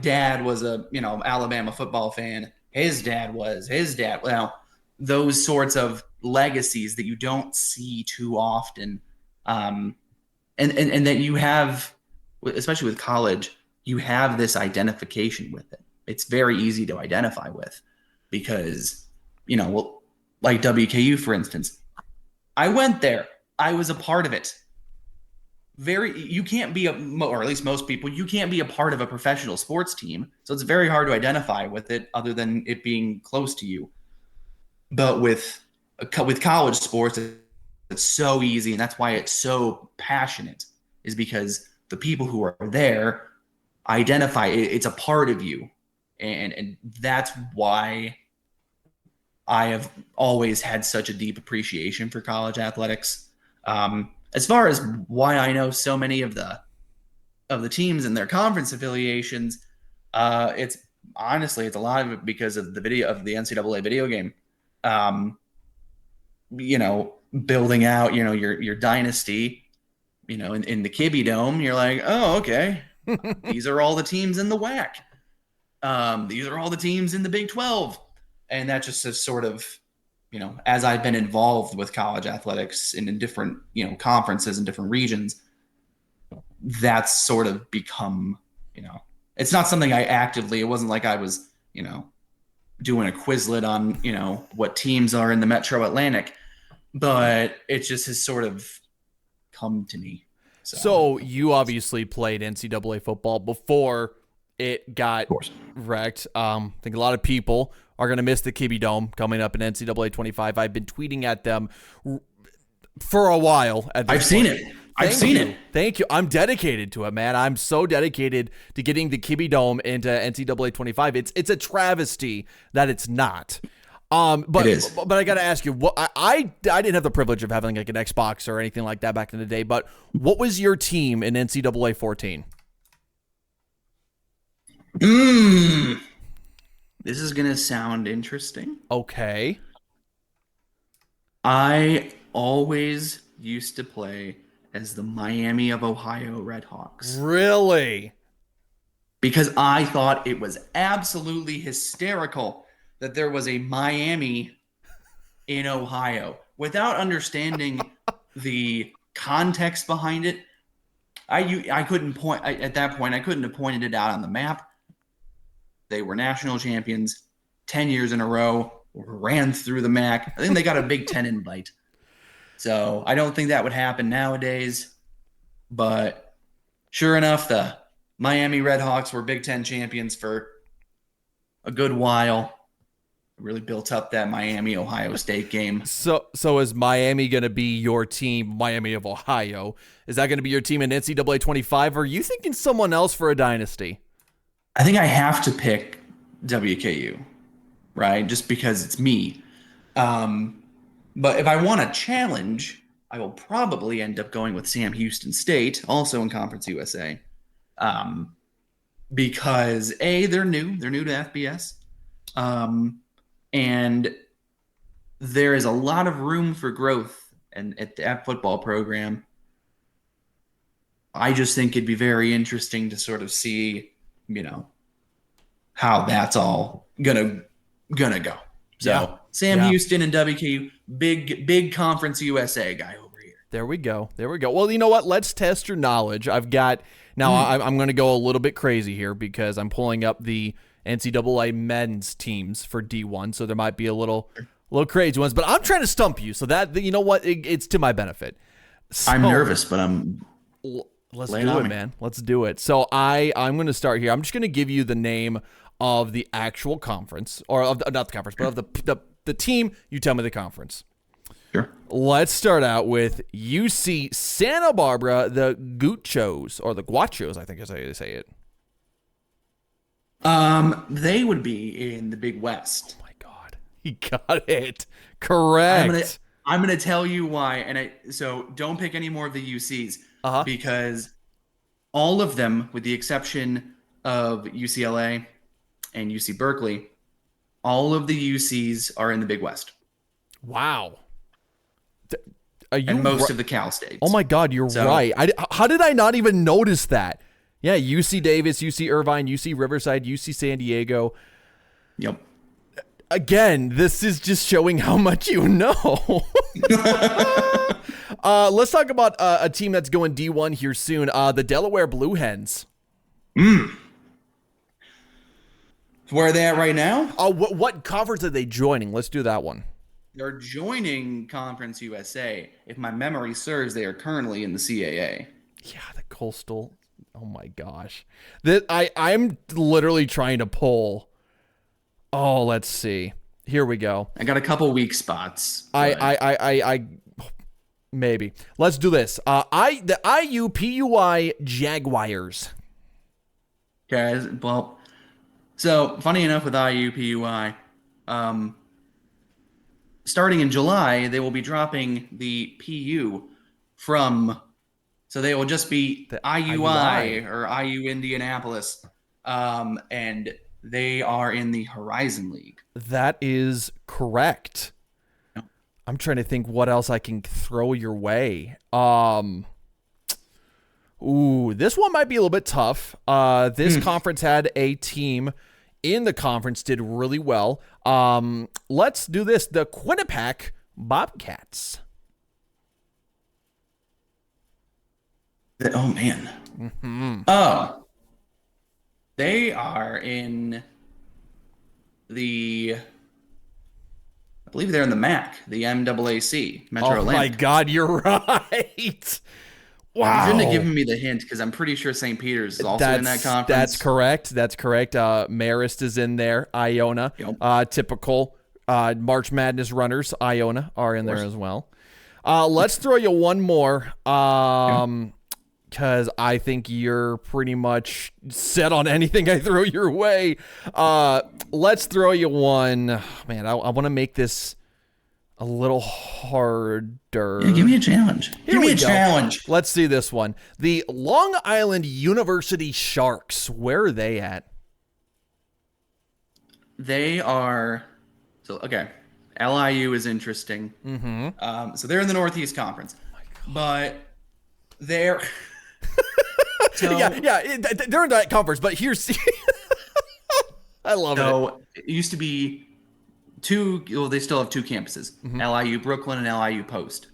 dad was a, Alabama football fan. His dad. Well, those sorts of legacies that you don't see too often. And that you have, especially with college, you have this identification with it. It's very easy to identify with because, like WKU, for instance, I went there. I was a part of it. You can't be or at least most people, you can't be a part of a professional sports team. So it's very hard to identify with it other than it being close to you. But with college sports, it's so easy. And that's why it's so passionate, is because the people who are there identify it's a part of you. And that's why I have always had such a deep appreciation for college athletics. As far as why I know so many of the teams and their conference affiliations, it's a lot of it because of the NCAA video game. Building out, your dynasty, in the Kibby Dome, you're like, oh, okay. These are all the teams in the WAC. These are all the teams in the Big 12. And that just is sort of, as I've been involved with college athletics in different, conferences in different regions, that's sort of become, it's not something it wasn't like I was, doing a Quizlet on, what teams are in the Metro Atlantic, but it just has sort of come to me. So you obviously played NCAA football before it got wrecked. I think a lot of people are going to miss the Kibby Dome coming up in NCAA 25. I've been tweeting at them for a while. I've seen it. Thank you. I'm dedicated to it, man. I'm so dedicated to getting the Kibby Dome into NCAA 25. It's a travesty that it's not. But it is. But I got to ask you, I didn't have the privilege of having like an Xbox or anything like that back in the day, but what was your team in NCAA 14? This is going to sound interesting. Okay. I always used to play as the Miami of Ohio Redhawks. Really? Because I thought it was absolutely hysterical that there was a Miami in Ohio. Without understanding the context behind it, I couldn't point at that point. I couldn't have pointed it out on the map. They were national champions 10 years in a row, ran through the MAC. I think they got a Big Ten invite. So I don't think that would happen nowadays. But sure enough, the Miami Redhawks were Big Ten champions for a good while. really built up that Miami Ohio State game. So is Miami going to be your team, Miami of Ohio? Is that going to be your team in NCAA 25? Or are you thinking someone else for a dynasty? I think I have to pick WKU, right? Just because it's me. But if I want a challenge, I will probably end up going with Sam Houston State, also in Conference USA. Because they're new to FBS. And there is a lot of room for growth at that football program. I just think it'd be very interesting to sort of see, how that's all gonna go. So Sam Houston and WKU, big Conference USA guy over here. There we go. Well, you know what? Let's test your knowledge. I'm going to go a little bit crazy here because I'm pulling up the NCAA men's teams for D1, so there might be a little crazy ones, but I'm trying to stump you, so that, you know what, it's to my benefit. So, I'm nervous, but let's do it, man. Let's do it. So I'm going to start here. I'm just going to give you the name of the actual conference, or of not the conference, but of the team. You tell me the conference. Sure. Let's start out with UC Santa Barbara, the Guachos, or the Guachos, I think is how you say it. They would be in the Big West. Oh my God, he got it correct. I'm gonna tell you why, so don't pick any more of the UCs because all of them, with the exception of UCLA and UC Berkeley, all of the UCs are in the Big West. Wow. And most of the Cal states. Oh my God, you're right. How did I not even notice that? Yeah, UC Davis, UC Irvine, UC Riverside, UC San Diego. Yep. Again, this is just showing how much you know. Let's talk about a team that's going D1 here soon. The Delaware Blue Hens. Where are they at right now? What conference are they joining? Let's do that one. They're joining Conference USA. If my memory serves, they are currently in the CAA. Yeah, the Coastal. Oh my gosh. I'm literally trying to pull. Oh, let's see. Here we go. I got a couple weak spots. I maybe. Let's do this. The IUPUI Jaguars. Guys, well, so funny enough with IUPUI, starting in July, they will be dropping the PU from, so they will just be the IUI or IU Indianapolis, and they are in the Horizon League. That is correct. Yep. I'm trying to think what else I can throw your way. This one might be a little bit tough. This conference had a team in the conference did really well. Let's do this. The Quinnipiac Bobcats. Oh, man. Mm-hmm. Oh. They are in I believe they're in the MAC, the MAAC, Metro Atlantic. Oh, my God, you're right. Wow. You shouldn't have given me the hint because I'm pretty sure St. Peter's is also in that conference. That's correct. Marist is in there. Iona. Yep. Typical March Madness runners. Iona are in there as well. Let's throw you one more because I think you're pretty much set on anything I throw your way. Let's throw you one. Man, I want to make this a little harder. Yeah, give me a challenge. Give me a challenge. Let's see this one. The Long Island University Sharks. Where are they at? They are LIU is interesting. Mm-hmm. So they're in the Northeast Conference, but they're they're in that conference. But here's I love it. So it used to be they still have two campuses, LIU Brooklyn and LIU Post.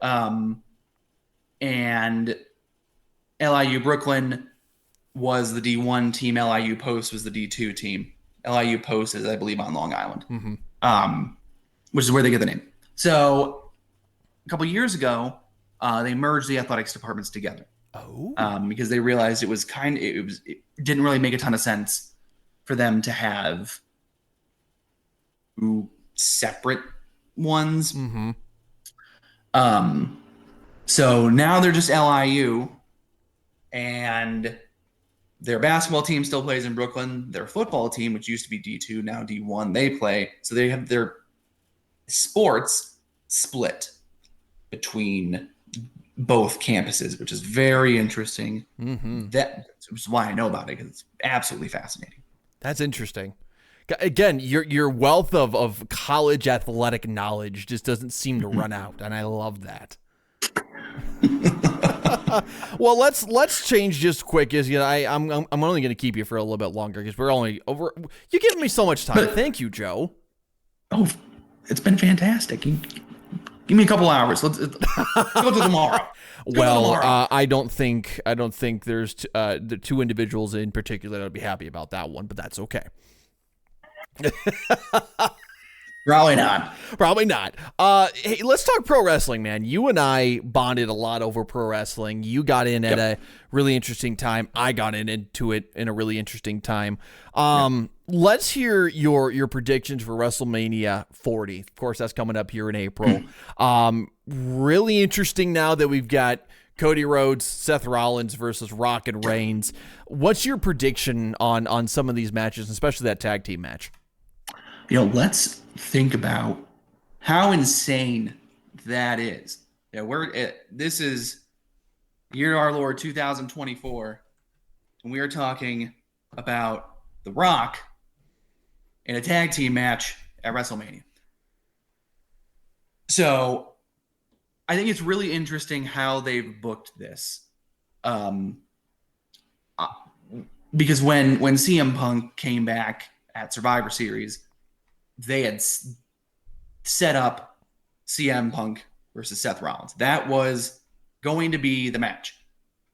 And LIU Brooklyn was the D1 team. LIU Post was the D2 team. LIU Post is, I believe, on Long Island, which is where they get the name. So a couple years ago, they merged the athletics departments together. Because they realized it didn't really make a ton of sense for them to have separate ones. Mm-hmm. So now they're just LIU, and their basketball team still plays in Brooklyn. Their football team, which used to be D2, now D1, they play. So they have their sports split between both campuses, which is very interesting. Mm-hmm. That's why I know about it, because it's absolutely fascinating. That's interesting. Again, your wealth of college athletic knowledge just doesn't seem to run out, and I love that. Well, let's change just quick. Is I'm only going to keep you for a little bit longer because we're only over. You're giving me so much time. Thank you, Joe. Oh, it's been fantastic. Give me a couple hours. Let's go to tomorrow. I don't think there's the two individuals in particular that would be happy about that one, but that's okay. Probably not. Hey, let's talk pro wrestling, man. You and I bonded a lot over pro wrestling. You got in at a really interesting time. I got into it in a really interesting time. Let's hear your predictions for WrestleMania 40. Of course, that's coming up here in April. Really interesting now that we've got Cody Rhodes, Seth Rollins versus Rock and Reigns. What's your prediction on some of these matches, especially that tag team match? Let's think about how insane that is. This is year our Lord 2024, and we are talking about The Rock in a tag team match at WrestleMania. So I think it's really interesting how they've booked this. Because when CM Punk came back at Survivor Series, they had set up CM Punk versus Seth Rollins. That was going to be the match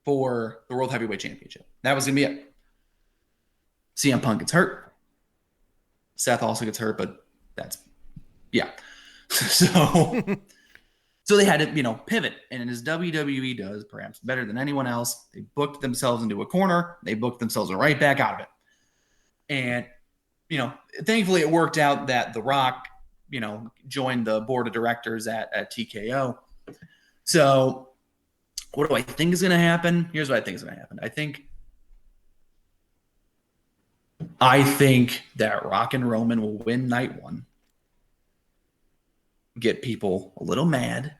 for the World Heavyweight Championship. That was going to be it. CM Punk gets hurt. Seth also gets hurt, but So they had to, pivot. And as WWE does, perhaps better than anyone else, they booked themselves into a corner. They booked themselves right back out of it. And thankfully it worked out that The Rock, joined the board of directors at TKO. So what do I think is going to happen? Here's what I think is going to happen. I think that Rock and Roman will win night one, get people a little mad,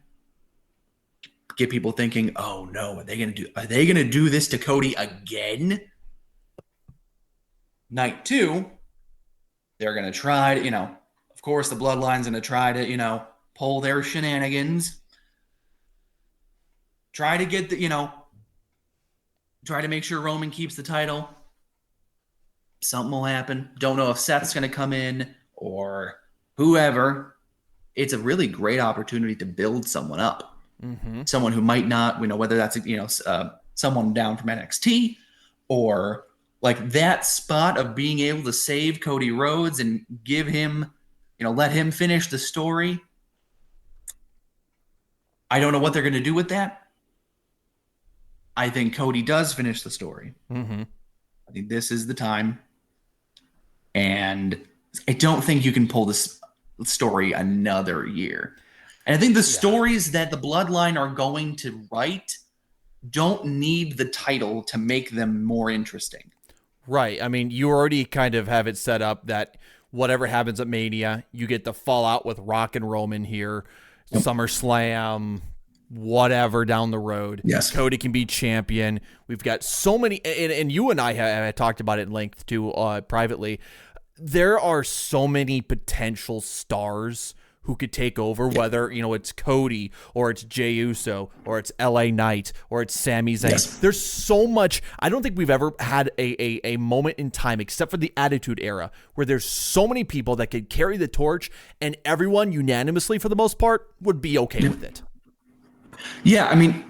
get people thinking, oh no, are they going to do this to Cody again? Night two, they're going to try to, of course, the Bloodline's going to try to, pull their shenanigans. Try to get try to make sure Roman keeps the title. Something will happen. Don't know if Seth's going to come in or whoever. It's a really great opportunity to build someone up. Mm-hmm. Someone who might not, whether that's, someone down from NXT or like that spot of being able to save Cody Rhodes and give him, let him finish the story. I don't know what they're going to do with that. I think Cody does finish the story. Mm-hmm. I think this is the time. And I don't think you can pull this story another year. And I think the stories that the Bloodline are going to write don't need the title to make them more interesting. Right. I mean, you already kind of have it set up that whatever happens at Mania, you get the fallout with Rock and Roman here, SummerSlam, whatever down the road. Yes. Cody can be champion. We've got so many, and you and I have talked about it in length too, privately. There are so many potential stars who could take over, whether, it's Cody or it's Jey Uso or it's LA Knight or it's Sami Zayn. Yes. There's so much. I don't think we've ever had a moment in time, except for the Attitude Era, where there's so many people that could carry the torch and everyone unanimously, for the most part, would be okay with it. Yeah, I mean,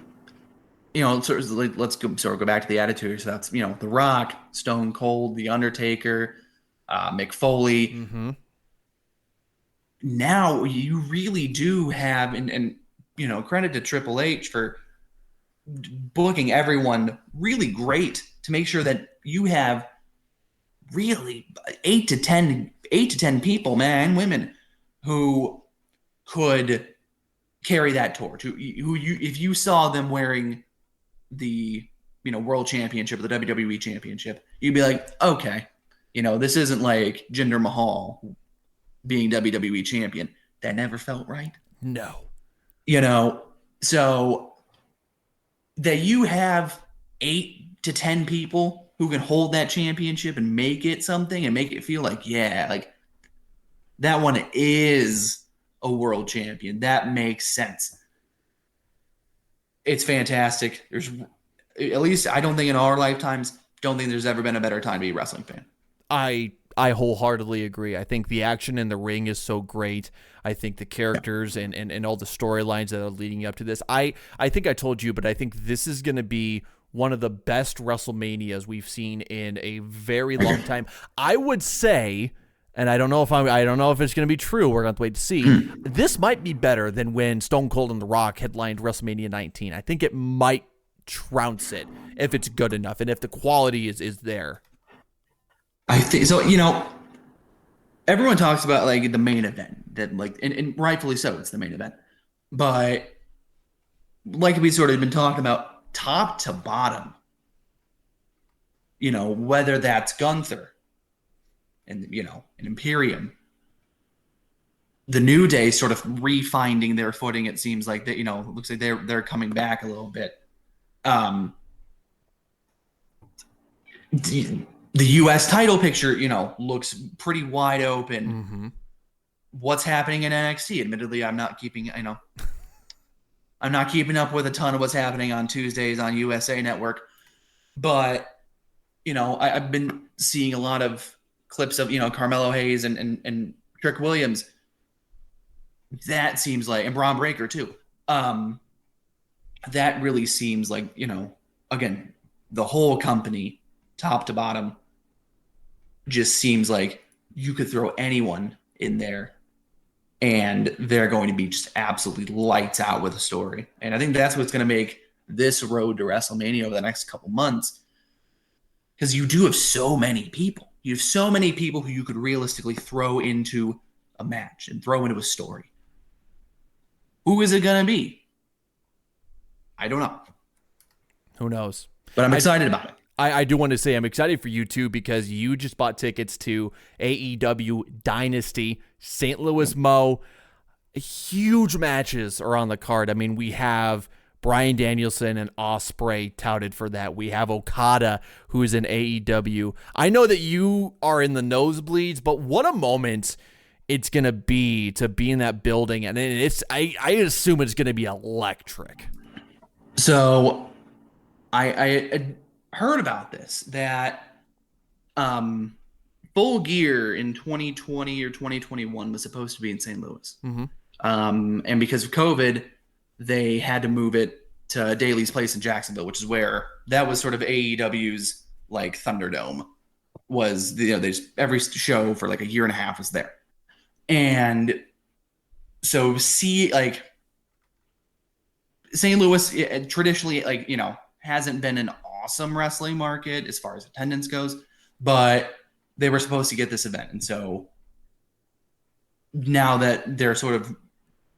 let's go back to the Attitude. So that's, The Rock, Stone Cold, The Undertaker, Mick Foley. Mm-hmm. Now you really do have, and credit to Triple H for booking everyone really great to make sure that you have really 8 to 10 people, man and women, who could carry that torch. Who you if you saw them wearing the world championship or the WWE championship, you'd be like, okay, this isn't like Jinder Mahal being WWE champion. That never felt right. No. So that you have 8 to 10 people who can hold that championship and make it something and make it feel like, yeah, like that one is a world champion. That makes sense. It's fantastic. There's, at least I don't think in our lifetimes, don't think there's ever been a better time to be a wrestling fan. I wholeheartedly agree. I think the action in the ring is so great. I think the characters and all the storylines that are leading up to this. I think I told you, but I think this is going to be one of the best WrestleManias we've seen in a very long time. I would say, and I don't know if it's going to be true. We're going to have to wait to see. This might be better than when Stone Cold and The Rock headlined WrestleMania 19. I think it might trounce it if it's good enough and if the quality is there. I think so. Everyone talks about like the main event that like, and rightfully so, it's the main event. But like we sort of been talking about, top to bottom, whether that's Gunther and an Imperium, the New Day sort of refinding their footing. It seems like that. It looks like they're coming back a little bit. The U.S. title picture, looks pretty wide open. Mm-hmm. What's happening in NXT? Admittedly, I'm not keeping up with a ton of what's happening on Tuesdays on USA Network, but I've been seeing a lot of clips of Carmelo Hayes and Trick Williams. That seems like, and Braun Breaker too. That really seems like again, the whole company, top to bottom, just seems like you could throw anyone in there and they're going to be just absolutely lights out with a story. And I think that's what's going to make this road to WrestleMania over the next couple months, because you do have so many people. You have so many people who you could realistically throw into a match and throw into a story. Who is it going to be? I don't know. Who knows? But I'm excited about it. I do want to say I'm excited for you too, because you just bought tickets to AEW Dynasty, St. Louis Mo. Huge matches are on the card. I mean, we have Bryan Danielson and Ospreay touted for that. We have Okada, who is in AEW. I know that you are in the nosebleeds, but what a moment it's going to be in that building. And I assume it's going to be electric. So I heard about this, that Full Gear in 2020 or 2021 was supposed to be in St. Louis. Mm-hmm. And because of COVID, they had to move it to Daly's Place in Jacksonville, which is where that was sort of AEW's like Thunderdome. Was every show for like a year and a half was there. And so St. Louis traditionally hasn't been an awesome wrestling market as far as attendance goes, but they were supposed to get this event. And so now that they're sort of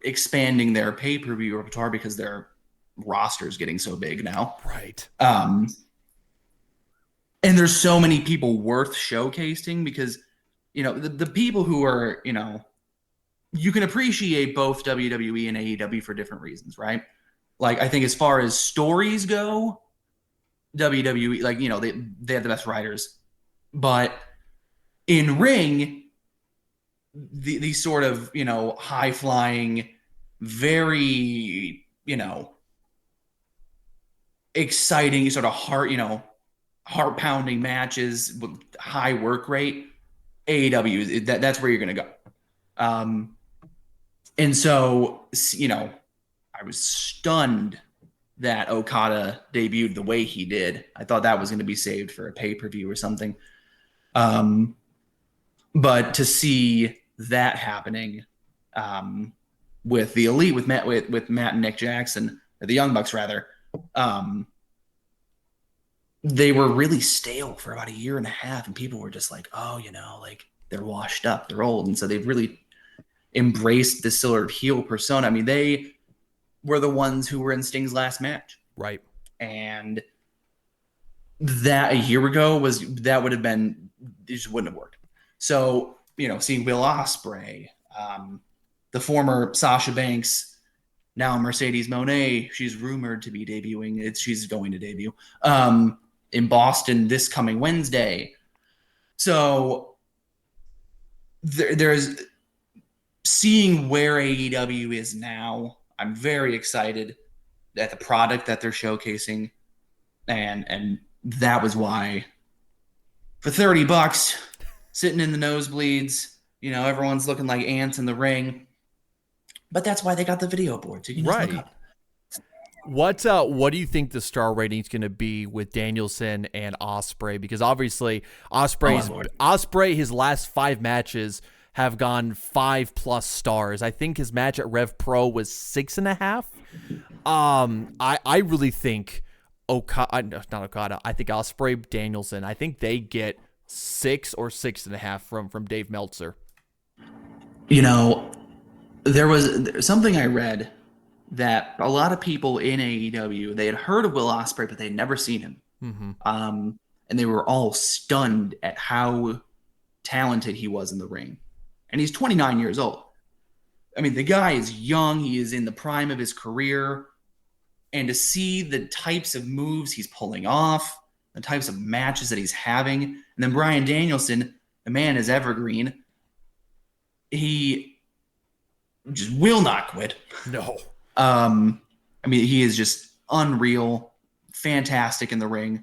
expanding their pay-per-view repertoire because their roster is getting so big now. Right. And there's so many people worth showcasing, because, the people who are, you can appreciate both WWE and AEW for different reasons, right? Like, I think as far as stories go, WWE, they have the best writers, but in ring, the sort of high flying, very exciting, sort of heart pounding matches with high work rate, AEW, that's where you're gonna go. And so I was stunned that Okada debuted the way he did. I thought that was going to be saved for a pay-per-view or something. But to see that happening with the Elite, with Matt and Nick Jackson, or the Young Bucks rather, they were really stale for about a year and a half, and people were just like, oh, like they're washed up, they're old, and so they've really embraced this sort of heel persona. I mean, they were the ones who were in Sting's last match, Right. and that a year ago would have been, it just wouldn't have worked. So seeing Will Ospreay, the former Sasha Banks, now Mercedes Moné, she's rumored to be debuting. She's going to debut in Boston this coming Wednesday. So there's seeing where AEW is now. I'm very excited at the product that they're showcasing, and that was why for $30 sitting in the nosebleeds, everyone's looking like ants in the ring. But that's why they got the video board, so you can just look up. What do you think the star rating is going to be with Danielson and Ospreay? Because obviously Ospreay, his last 5 matches have gone 5+ stars. I think his match at Rev Pro was 6.5. I really think not Okada. I think Ospreay, Danielson. I think they get 6 or 6.5 from Dave Meltzer. There was something I read that a lot of people in AEW, they had heard of Will Ospreay, but they'd never seen him. Mm-hmm. And they were all stunned at how talented he was in the ring. And he's 29 years old. I mean, the guy is young. He is in the prime of his career. And to see the types of moves he's pulling off, the types of matches that he's having, and then Bryan Danielson, the man is evergreen. He just will not quit. No. I mean, he is just unreal, fantastic in the ring.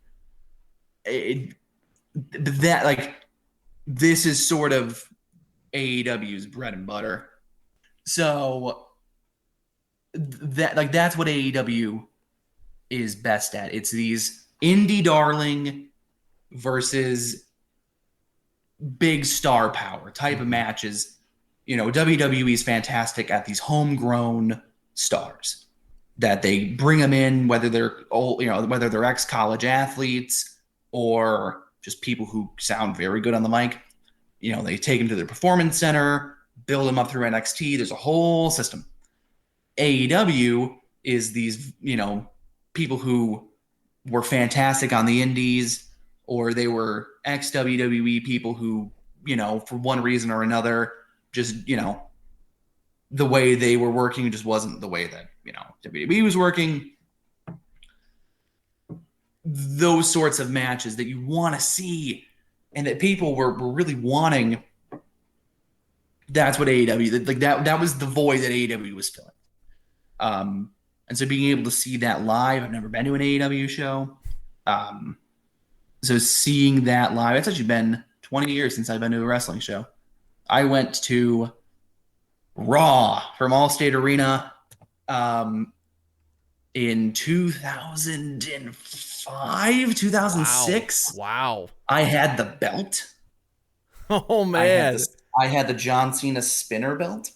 This is sort of AEW's bread and butter. So that's what AEW is best at. It's these indie darling versus big star power type of matches. WWE is fantastic at these homegrown stars that they bring them in, whether they're old, whether they're ex-college athletes or just people who sound very good on the mic. They take them to their performance center, build them up through NXT. There's a whole system. AEW is these, people who were fantastic on the indies, or they were ex-WWE people who, for one reason or another, just, the way they were working just wasn't the way that, WWE was working. Those sorts of matches that you want to see and that people were really wanting. That's what AEW, that was the void that AEW was filling. And so being able to see that live, I've never been to an AEW show. So seeing that live, it's actually been 20 years since I've been to a wrestling show. I went to Raw from Allstate Arena in 2005, 2006. Wow. I had the belt. Oh, man. I had the John Cena spinner belt.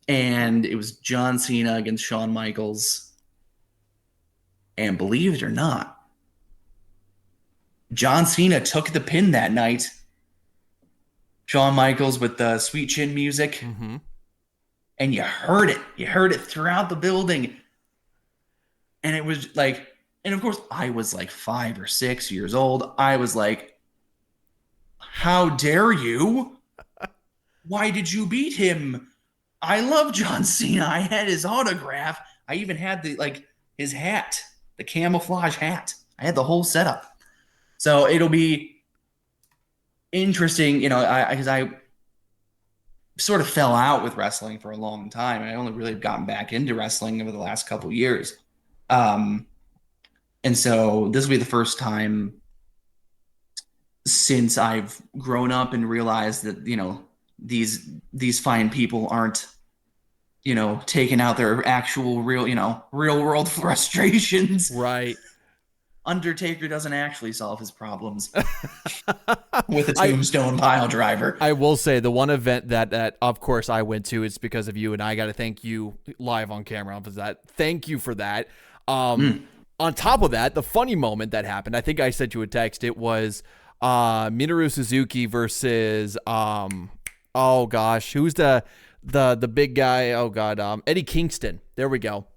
And it was John Cena against Shawn Michaels. And believe it or not, John Cena took the pin that night. Shawn Michaels with the sweet chin music. Mm-hmm. And you heard it. You heard it throughout the building. And it was like, and of course, I was like 5 or 6 years old. I was like, how dare you? Why did you beat him? I love John Cena. I had his autograph. I even had his hat, the camouflage hat. I had the whole setup. So it'll be interesting, because I sort of fell out with wrestling for a long time. I only really gotten back into wrestling over the last couple of years. And so this will be the first time since I've grown up and realized that, these fine people aren't, taking out their actual real world frustrations. Right. Undertaker doesn't actually solve his problems with a tombstone pile driver. I will say the one event that of course I went to is because of you, and I got to thank you live on camera for that. Thank you for that. on top of that, the funny moment that happened, I think I sent you a text. It was Minoru Suzuki versus oh gosh, who's the big guy? Oh god, Eddie Kingston. There we go.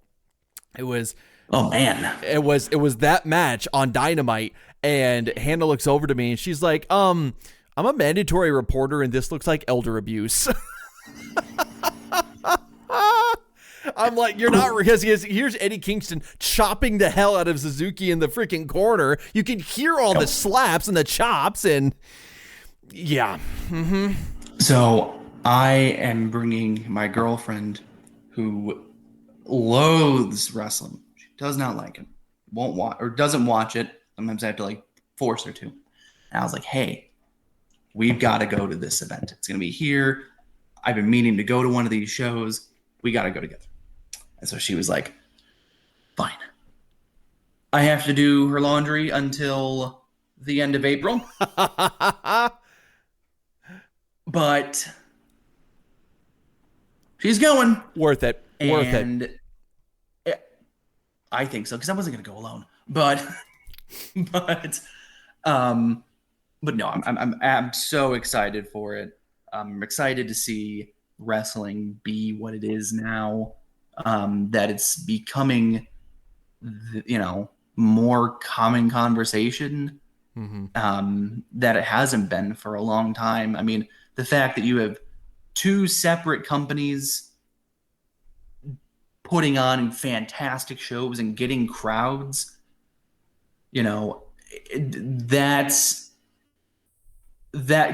It was. Oh man. It was that match on Dynamite, and Hannah looks over to me and she's like, I'm a mandatory reporter and this looks like elder abuse. I'm like, you're not, because here's Eddie Kingston chopping the hell out of Suzuki in the freaking corner. You can hear all the slaps and the chops, and yeah. Mm-hmm. So I am bringing my girlfriend who loathes wrestling. She does not like it. Won't watch or doesn't watch it. Sometimes I have to like force her to. And I was like, hey, we've got to go to this event. It's going to be here. I've been meaning to go to one of these shows. We got to go together. And so she was like, fine. I have to do her laundry until the end of April. But she's going. Worth it. And I think so, because I wasn't going to go alone. But no, I'm so excited for it. I'm excited to see wrestling be what it is now. That it's becoming, more common conversation. Mm-hmm. That it hasn't been for a long time. I mean, the fact that you have two separate companies putting on fantastic shows and getting crowds, that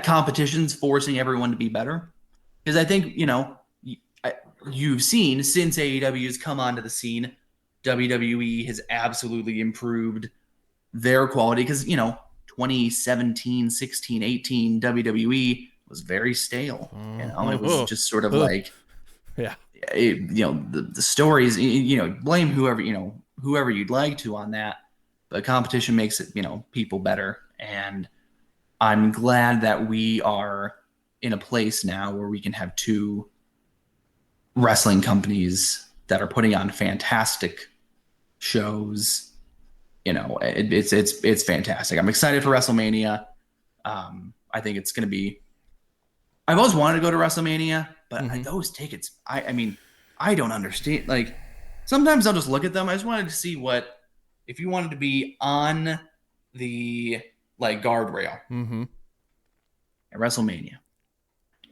competition's forcing everyone to be better. Because I think, you've seen since AEW has come onto the scene, WWE has absolutely improved their quality. Because, 2017, 16, 18 WWE was very stale. It was just sort of like, yeah, the stories, blame whoever you'd like to on that. But competition makes it, people better. And I'm glad that we are in a place now where we can have two wrestling companies that are putting on fantastic shows. It's fantastic. I'm excited for WrestleMania. I think it's going to be. I've always wanted to go to WrestleMania, but those tickets, I mean, I don't understand. Like, sometimes I'll just look at them. I just wanted to see if you wanted to be on the guardrail at WrestleMania.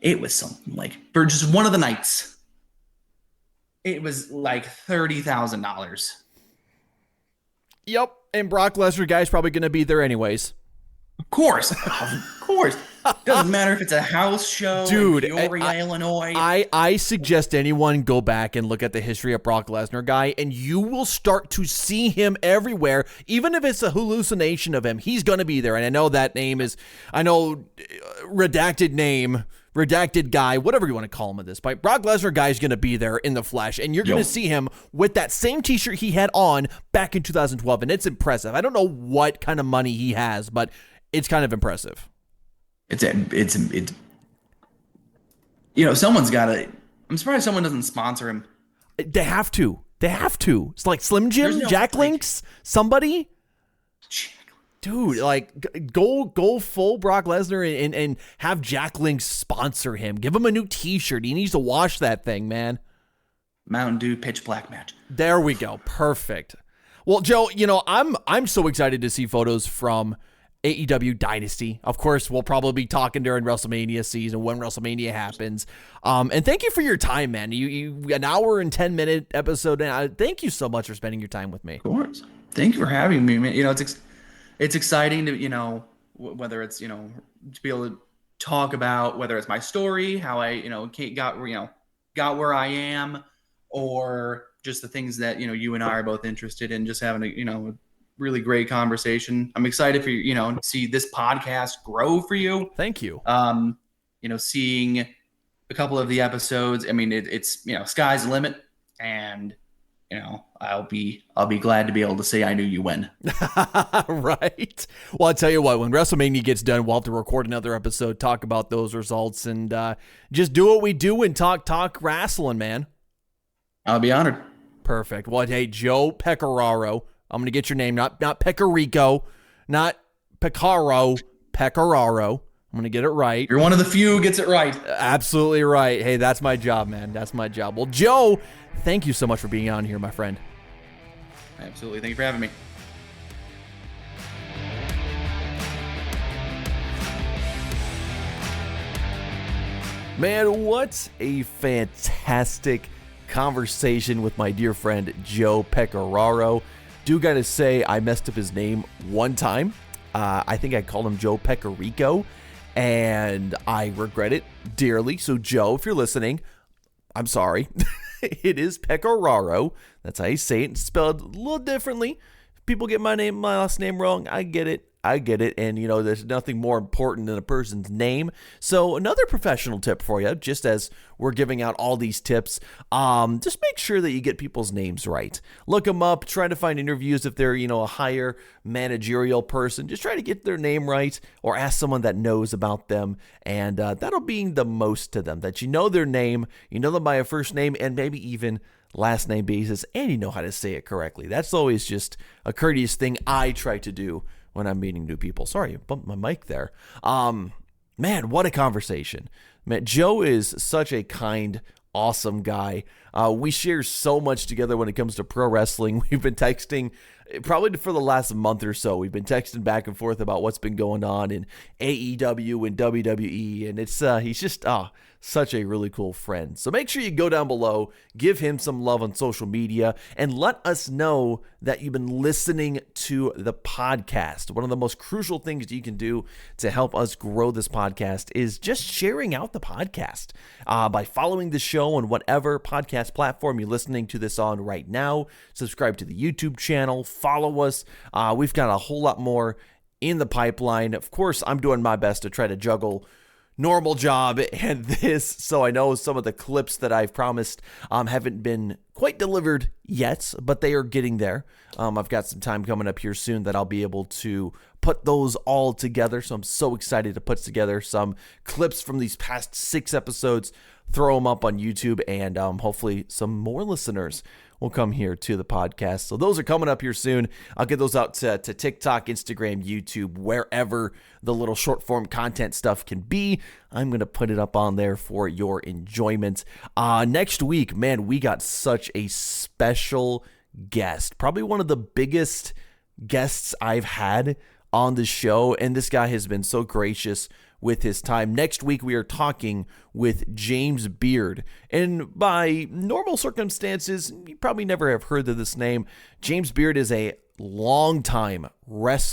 It was something like, for just one of the nights, it was like $30,000. Yep, and Brock Lesnar guy's probably going to be there anyways. Of course. Doesn't matter if it's a house show, dude, in Peoria, Illinois. I suggest anyone go back and look at the history of Brock Lesnar guy, and you will start to see him everywhere. Even if it's a hallucination of him, he's going to be there. And I know that name is, redacted guy, whatever you want to call him at this point. Brock Lesnar guy is going to be there in the flesh, and you're going to see him with that same t-shirt he had on back in 2012, and it's impressive. I don't know what kind of money he has, but it's kind of impressive. It's someone's got to. I'm surprised someone doesn't sponsor him. They have to. It's like Slim Jim, Jack Links, somebody. Dude, go full Brock Lesnar and have Jack Links sponsor him. Give him a new t-shirt. He needs to wash that thing, man. Mountain Dew pitch black match. There we go. Perfect. Well, Joe, I'm so excited to see photos from AEW Dynasty. Of course, we'll probably be talking during WrestleMania season when WrestleMania happens. And thank you for your time, man. You an hour and 10-minute episode. Thank you so much for spending your time with me. Of course. Thank you for having me, man. It's exciting to, whether it's, to be able to talk about whether it's my story, how I, got where I am, or just the things that, you and I are both interested in, just having a really great conversation. I'm excited for you, to see this podcast grow for you. Thank you. Seeing a couple of the episodes, I mean, it's sky's the limit, and I'll be glad to be able to say I knew you when. Right. Well, I'll tell you what, when WrestleMania gets done, we'll have to record another episode, talk about those results, and just do what we do and talk wrestling, man. I'll be honored. Perfect. Well, hey, Joe Pecoraro, I'm going to get your name, not Pecorico, not Pecoraro, Pecoraro. I'm going to get it right. You're one of the few who gets it right. Absolutely right. Hey, that's my job, man. That's my job. Well, Joe, thank you so much for being on here, my friend. Absolutely. Thank you for having me. Man, what a fantastic conversation with my dear friend Joe Pecoraro. Do gotta say, I messed up his name one time. I think I called him Joe Pecorico, and I regret it dearly. So, Joe, if you're listening, I'm sorry. It is Pecoraro. That's how you say it. It's spelled a little differently. If people get my last name wrong, I get it. And, there's nothing more important than a person's name. So another professional tip for you, just as we're giving out all these tips, just make sure that you get people's names right. Look them up, try to find interviews if they're, a higher managerial person. Just try to get their name right or ask someone that knows about them. And that'll mean the most to them, that you know their name, you know them by a first name, and maybe even last name basis, and you know how to say it correctly. That's always just a courteous thing I try to do when I'm meeting new people. Sorry, I bumped my mic there. Man, what a conversation. Man, Joe is such a kind, awesome guy. We share so much together when it comes to pro wrestling. We've been texting probably for the last month or so. We've been texting back and forth about what's been going on in AEW and WWE, and it's he's just such a really cool friend. So make sure you go down below, give him some love on social media, and let us know that you've been listening to the podcast. One of the most crucial things you can do to help us grow this podcast is just sharing out the podcast by following the show on whatever podcast platform you're listening to this on right now. Subscribe to the YouTube channel, follow us. We've got a whole lot more in the pipeline. Of course, I'm doing my best to try to juggle normal job and this, so I know some of the clips that I've promised haven't been quite delivered yet, but they are getting there. I've got some time coming up here soon that I'll be able to put those all together, so I'm so excited to put together some clips from these past 6 episodes, throw them up on YouTube, and hopefully some more listeners will come here to the podcast. So those are coming up here soon. I'll get those out to TikTok, Instagram, YouTube, wherever the little short form content stuff can be. I'm going to put it up on there for your enjoyment. Next week, man, we got such a special guest. Probably one of the biggest guests I've had on the show. And this guy has been so gracious with his time. Next week, we are talking with James Beard. And by normal circumstances, you probably never have heard of this name. James Beard is a longtime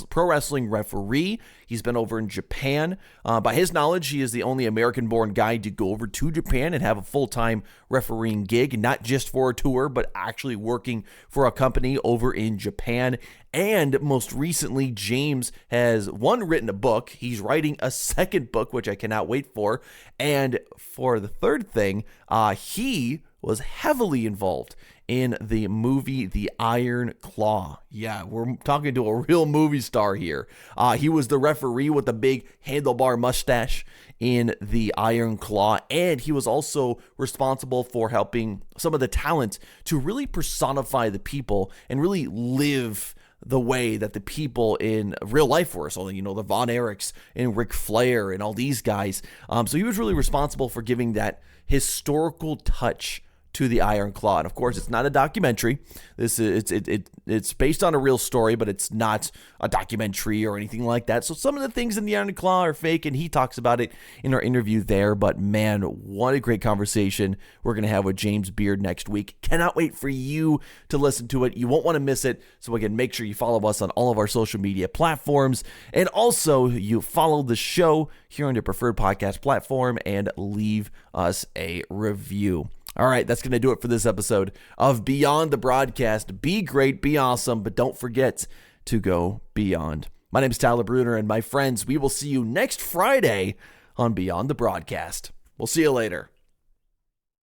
pro wrestling referee. He's been over in Japan. By his knowledge, he is the only American-born guy to go over to Japan and have a full-time refereeing gig, not just for a tour, but actually working for a company over in Japan. And most recently, James has, written a book. He's writing a second book, which I cannot wait for. And for the third thing, he was heavily involved in the movie The Iron Claw. Yeah, we're talking to a real movie star here. He was the referee with the big handlebar mustache in The Iron Claw, and he was also responsible for helping some of the talent to really personify the people and really live the way that the people in real life were. So, the Von Erichs and Ric Flair and all these guys. So he was really responsible for giving that historical touch to the Iron Claw. And of course, it's not a documentary. It's based on a real story, but it's not a documentary or anything like that. So some of the things in the Iron Claw are fake, and he talks about it in our interview there. But man, what a great conversation we're going to have with James Beard next week. Cannot wait for you to listen to it. You won't want to miss it. So again, make sure you follow us on all of our social media platforms. And also, you follow the show here on your preferred podcast platform and leave us a review. All right, that's going to do it for this episode of Beyond the Broadcast. Be great, be awesome, but don't forget to go beyond. My name is Tyler Bruner, and my friends, we will see you next Friday on Beyond the Broadcast. We'll see you later.